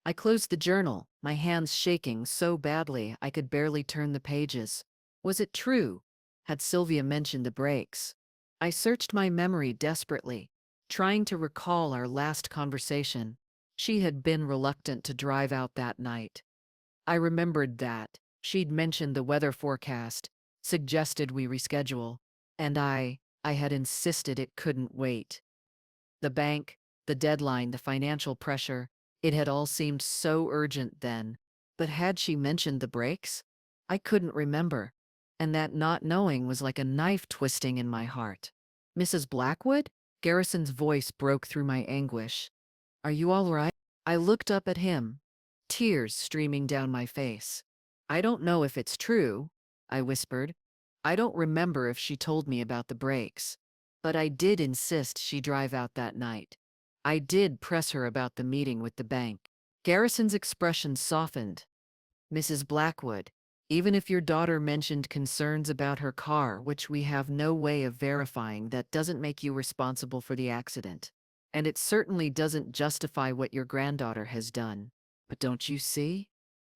[SPEAKER 1] I closed the journal, my hands shaking so badly I could barely turn the pages. Was it true? Had Sylvia mentioned the brakes? I searched my memory desperately, trying to recall our last conversation. She had been reluctant to drive out that night. I remembered that. She'd mentioned the weather forecast, suggested we reschedule, and I had insisted it couldn't wait. The bank, the deadline, the financial pressure, it had all seemed so urgent then. But had she mentioned the brakes? I couldn't remember, and that not knowing was like a knife twisting in my heart. Mrs. Blackwood? Garrison's voice broke through my anguish. Are you all right? I looked up at him, tears streaming down my face. I don't know if it's true, I whispered. I don't remember if she told me about the breaks, but I did insist she drive out that night. I did press her about the meeting with the bank. Garrison's expression softened. Mrs. Blackwood, even if your daughter mentioned concerns about her car, which we have no way of verifying, that doesn't make you responsible for the accident. And it certainly doesn't justify what your granddaughter has done. But don't you see?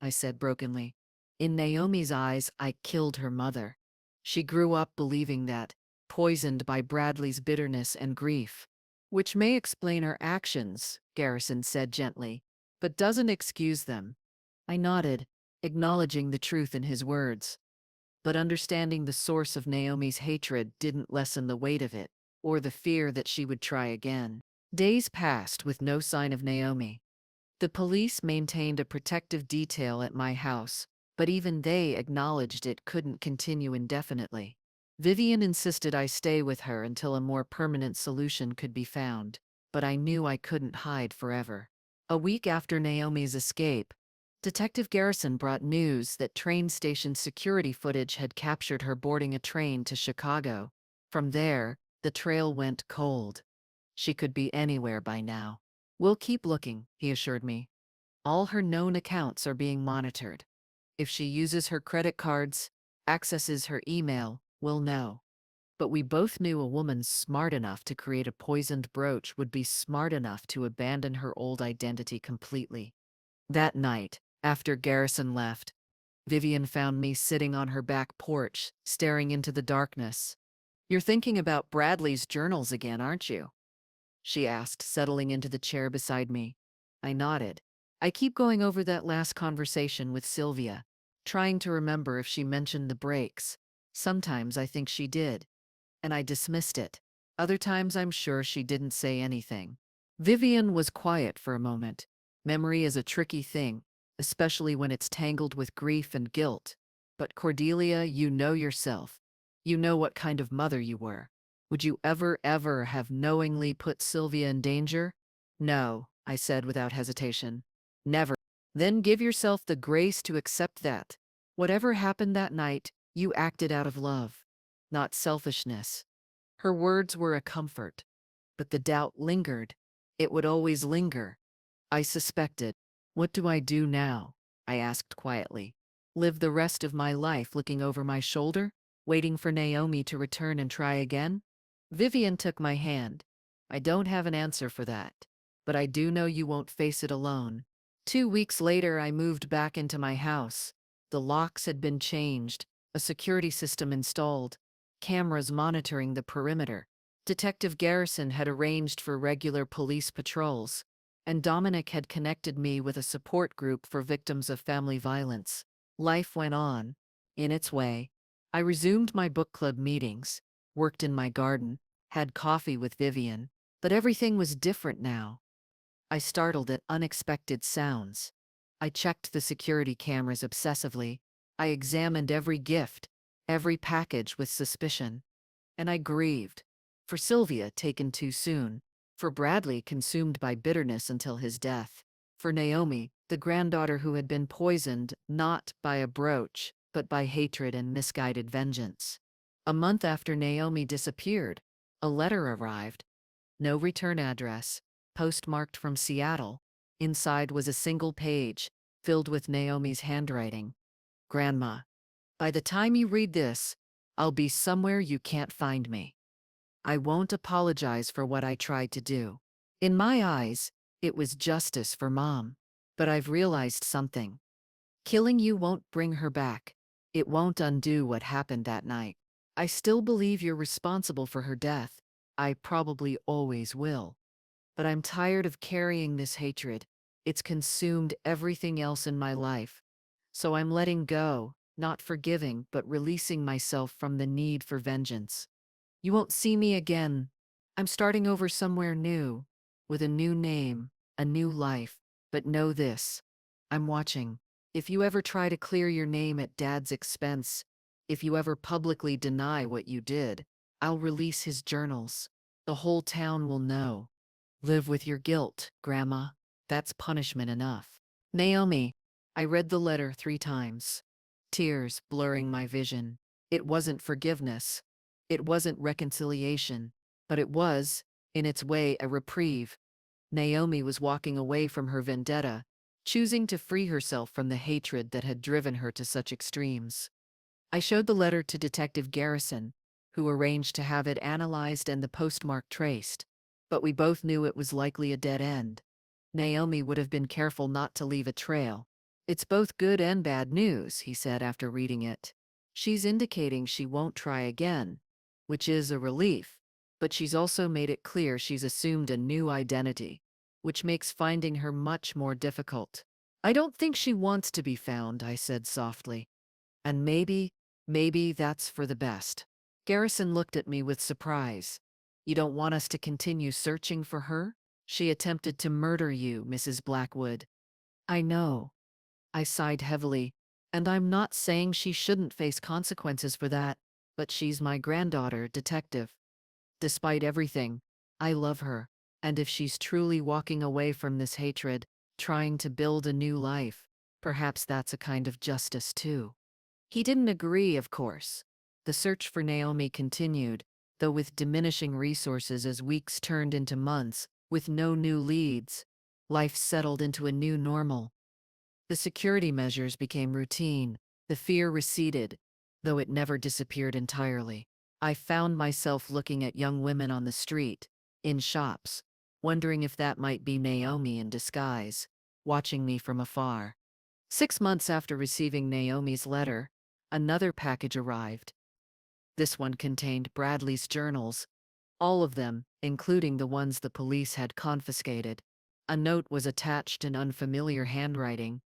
[SPEAKER 1] I said brokenly. In Naomi's eyes, I killed her mother. She grew up believing that, poisoned by Bradley's bitterness and grief. Which may explain her actions, Garrison said gently, but doesn't excuse them. I nodded, acknowledging the truth in his words. But understanding the source of Naomi's hatred didn't lessen the weight of it, or the fear that she would try again. Days passed with no sign of Naomi. The police maintained a protective detail at my house, but even they acknowledged it couldn't continue indefinitely. Vivian insisted I stay with her until a more permanent solution could be found, but I knew I couldn't hide forever. A week after Naomi's escape, Detective Garrison brought news that train station security footage had captured her boarding a train to Chicago. From there, the trail went cold. She could be anywhere by now. We'll keep looking, he assured me. All her known accounts are being monitored. If she uses her credit cards, accesses her email, we'll know. But we both knew a woman smart enough to create a poisoned brooch would be smart enough to abandon her old identity completely. That night, after Garrison left, Vivian found me sitting on her back porch, staring into the darkness. You're thinking about Bradley's journals again, aren't you? She asked, settling into the chair beside me. I nodded. I keep going over that last conversation with Sylvia, trying to remember if she mentioned the breaks. Sometimes I think she did, and I dismissed it. Other times I'm sure she didn't say anything. Vivian was quiet for a moment. Memory is a tricky thing, especially when it's tangled with grief and guilt. But Cordelia, you know yourself. You know what kind of mother you were. Would you ever have knowingly put Sylvia in danger? No, I said without hesitation. Never. Then give yourself the grace to accept that. Whatever happened that night, you acted out of love, not selfishness. Her words were a comfort, but the doubt lingered. It would always linger. I suspected. What do I do now? I asked quietly. Live the rest of my life looking over my shoulder, waiting for Naomi to return and try again? Vivian took my hand. I don't have an answer for that, but I do know you won't face it alone. 2 weeks later, I moved back into my house. The locks had been changed, a security system installed, cameras monitoring the perimeter. Detective Garrison had arranged for regular police patrols, and Dominic had connected me with a support group for victims of family violence. Life went on, in its way. I resumed my book club meetings, worked in my garden, had coffee with Vivian, but everything was different now. I startled at unexpected sounds. I checked the security cameras obsessively. I examined every gift, every package with suspicion. And I grieved. For Sylvia, taken too soon. For Bradley, consumed by bitterness until his death. For Naomi, the granddaughter who had been poisoned not by a brooch, but by hatred and misguided vengeance. A month after Naomi disappeared, a letter arrived. No return address, postmarked from Seattle. Inside was a single page, filled with Naomi's handwriting. Grandma, by the time you read this, I'll be somewhere you can't find me. I won't apologize for what I tried to do. In my eyes, it was justice for Mom. But I've realized something. Killing you won't bring her back. It won't undo what happened that night. I still believe you're responsible for her death. I probably always will. But I'm tired of carrying this hatred. It's consumed everything else in my life. So I'm letting go, not forgiving, but releasing myself from the need for vengeance. You won't see me again. I'm starting over somewhere new, with a new name, a new life. But know this, I'm watching. If you ever try to clear your name at Dad's expense, if you ever publicly deny what you did, I'll release his journals. The whole town will know. Live with your guilt, Grandma. That's punishment enough. Naomi. I read the letter 3 times. Tears blurring my vision. It wasn't forgiveness. It wasn't reconciliation. But it was, in its way, a reprieve. Naomi was walking away from her vendetta, choosing to free herself from the hatred that had driven her to such extremes. I showed the letter to Detective Garrison, who arranged to have it analyzed and the postmark traced, but we both knew it was likely a dead end. Naomi would have been careful not to leave a trail. It's both good and bad news, he said after reading it. She's indicating she won't try again, which is a relief, but she's also made it clear she's assumed a new identity, which makes finding her much more difficult. I don't think she wants to be found, I said softly. And maybe that's for the best. Garrison looked at me with surprise. You don't want us to continue searching for her? She attempted to murder you, Mrs. Blackwood. I know. I sighed heavily. And I'm not saying she shouldn't face consequences for that, but she's my granddaughter, detective. Despite everything, I love her. And if she's truly walking away from this hatred, trying to build a new life, perhaps that's a kind of justice too. He didn't agree, of course. The search for Naomi continued, though with diminishing resources as weeks turned into months, with no new leads. Life settled into a new normal. The security measures became routine, the fear receded, though it never disappeared entirely. I found myself looking at young women on the street, in shops, wondering if that might be Naomi in disguise, watching me from afar. 6 months after receiving Naomi's letter, another package arrived. This one contained Bradley's journals, all of them, including the ones the police had confiscated. A note was attached in unfamiliar handwriting.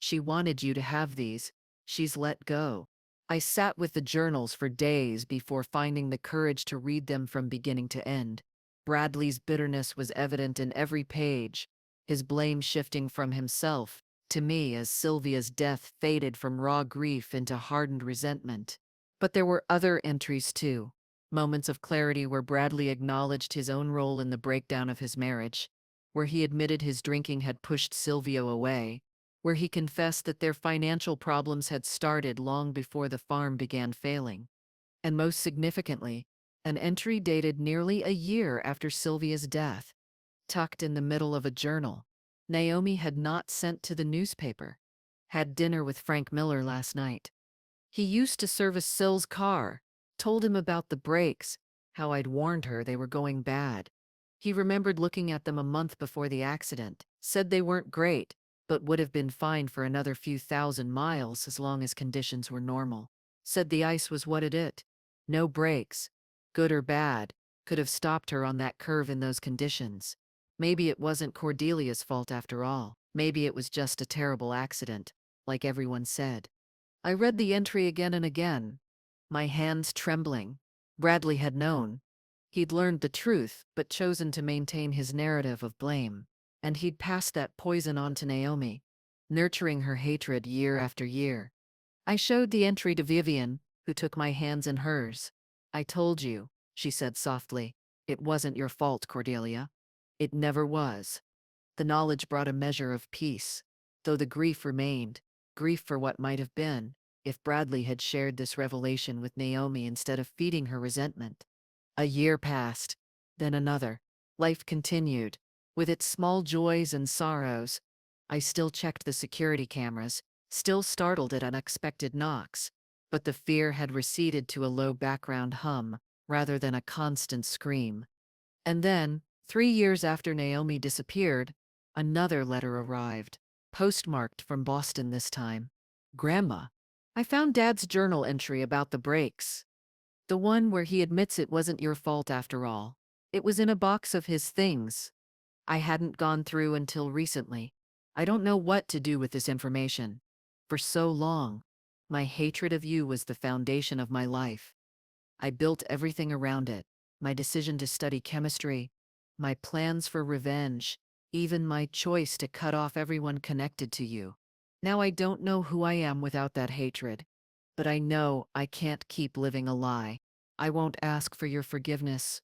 [SPEAKER 1] She wanted you to have these. She's let go. I sat with the journals for days before finding the courage to read them from beginning to end. Bradley's bitterness was evident in every page, his blame shifting from himself to me as Sylvia's death faded from raw grief into hardened resentment. But there were other entries too. Moments of clarity where Bradley acknowledged his own role in the breakdown of his marriage, where he admitted his drinking had pushed Sylvia away, where he confessed that their financial problems had started long before the farm began failing. And most significantly, an entry dated nearly a year after Sylvia's death, tucked in the middle of a journal. Naomi had not sent to the newspaper. Had dinner with Frank Miller last night. He used to service Syl's car, told him about the brakes, how I'd warned her they were going bad. He remembered looking at them a month before the accident, said they weren't great, but would have been fine for another few thousand miles as long as conditions were normal. Said the ice was what it is. No brakes, good or bad, could have stopped her on that curve in those conditions. Maybe it wasn't Cordelia's fault after all. Maybe it was just a terrible accident, like everyone said. I read the entry again and again, my hands trembling. Bradley had known. He'd learned the truth, but chosen to maintain his narrative of blame. And he'd passed that poison on to Naomi, nurturing her hatred year after year. I showed the entry to Vivian, who took my hands in hers. I told you, she said softly. It wasn't your fault, Cordelia. It never was. The knowledge brought a measure of peace, though the grief remained, grief for what might have been, if Bradley had shared this revelation with Naomi instead of feeding her resentment. A year passed, then another. Life continued, with its small joys and sorrows. I still checked the security cameras, still startled at unexpected knocks, but the fear had receded to a low background hum, rather than a constant scream. And then, 3 years after Naomi disappeared, another letter arrived, postmarked from Boston this time. Grandma, I found Dad's journal entry about the brakes. The one where he admits it wasn't your fault after all. It was in a box of his things. I hadn't gone through until recently. I don't know what to do with this information. For so long, my hatred of you was the foundation of my life. I built everything around it. My decision to study chemistry, my plans for revenge, even my choice to cut off everyone connected to you. Now I don't know who I am without that hatred, but I know I can't keep living a lie. I won't ask for your forgiveness.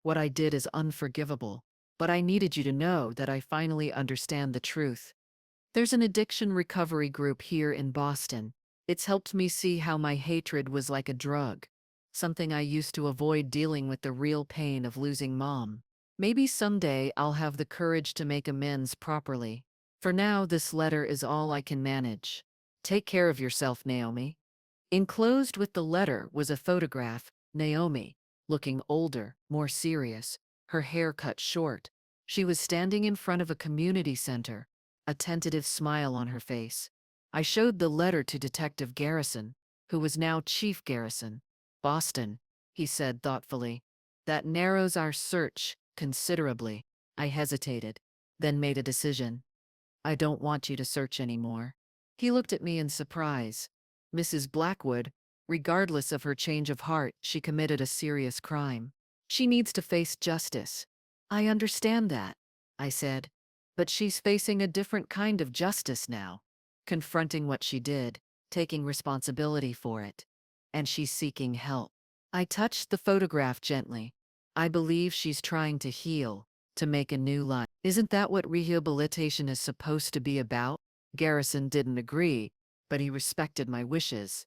[SPEAKER 1] What I did is unforgivable, but I needed you to know that I finally understand the truth. There's an addiction recovery group here in Boston. It's helped me see how my hatred was like a drug, something I used to avoid dealing with the real pain of losing mom. Maybe someday I'll have the courage to make amends properly. For now, this letter is all I can manage. Take care of yourself, Naomi. Enclosed with the letter was a photograph, Naomi, looking older, more serious, her hair cut short. She was standing in front of a community center, a tentative smile on her face. I showed the letter to Detective Garrison, who was now Chief Garrison. Boston, he said thoughtfully. That narrows our search considerably. I hesitated, then made a decision. I don't want you to search anymore. He looked at me in surprise. Mrs. Blackwood, regardless of her change of heart, she committed a serious crime. She needs to face justice. I understand that, I said. But she's facing a different kind of justice now. Confronting what she did, taking responsibility for it. And she's seeking help. I touched the photograph gently. I believe she's trying to heal, to make a new life. Isn't that what rehabilitation is supposed to be about? Garrison didn't agree, but he respected my wishes.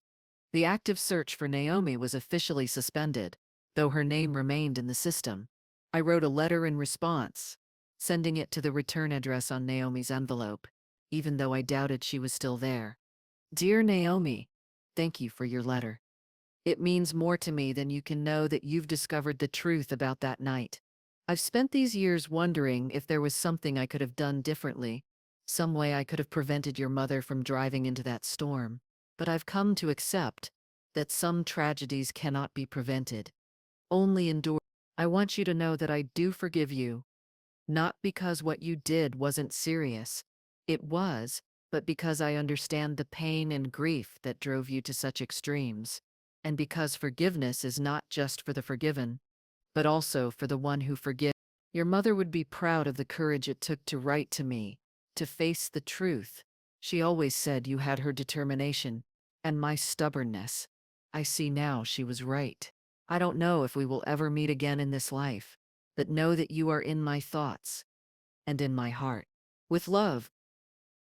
[SPEAKER 1] The active search for Naomi was officially suspended, though her name remained in the system. I wrote a letter in response, sending it to the return address on Naomi's envelope, even though I doubted she was still there. Dear Naomi, thank you for your letter. It means more to me than you can know that you've discovered the truth about that night. I've spent these years wondering if there was something I could have done differently, some way I could have prevented your mother from driving into that storm. But I've come to accept that some tragedies cannot be prevented, only endured. I want you to know that I do forgive you, not because what you did wasn't serious. It was, but because I understand the pain and grief that drove you to such extremes. And because forgiveness is not just for the forgiven, but also for the one who forgives. Your mother would be proud of the courage it took to write to me, to face the truth. She always said you had her determination and my stubbornness. I see now she was right. I don't know if we will ever meet again in this life, but know that you are in my thoughts and in my heart. With love,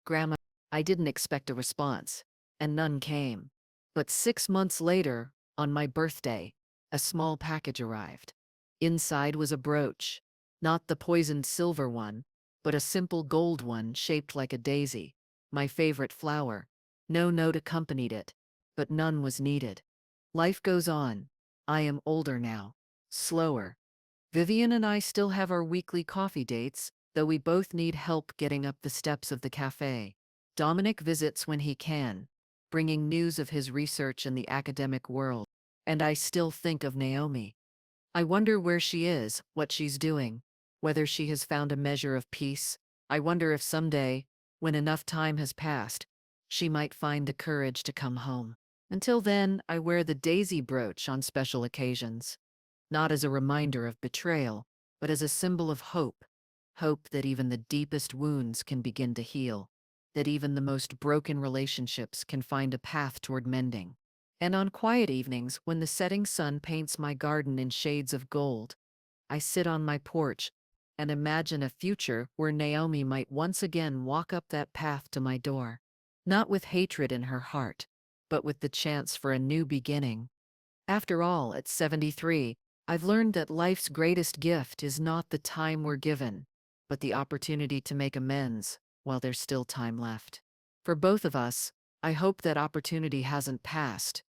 [SPEAKER 1] Grandma. I didn't expect a response, and none came. But 6 months later, on my birthday, a small package arrived. Inside was a brooch, not the poisoned silver one, but a simple gold one shaped like a daisy, my favorite flower. No note accompanied it, but none was needed. Life goes on. I am older now, slower. Vivian and I still have our weekly coffee dates, though we both need help getting up the steps of the cafe. Dominic visits when he can, bringing news of his research in the academic world. And I still think of Naomi. I wonder where she is, what she's doing, whether she has found a measure of peace. I wonder if someday, when enough time has passed, she might find the courage to come home. Until then, I wear the daisy brooch on special occasions, not as a reminder of betrayal, but as a symbol of hope. Hope that even the deepest wounds can begin to heal, that even the most broken relationships can find a path toward mending. And on quiet evenings, when the setting sun paints my garden in shades of gold, I sit on my porch and imagine a future where Naomi might once again walk up that path to my door, not with hatred in her heart, but with the chance for a new beginning. After all, at 73, I've learned that life's greatest gift is not the time we're given, but the opportunity to make amends while there's still time left. For both of us, I hope that opportunity hasn't passed,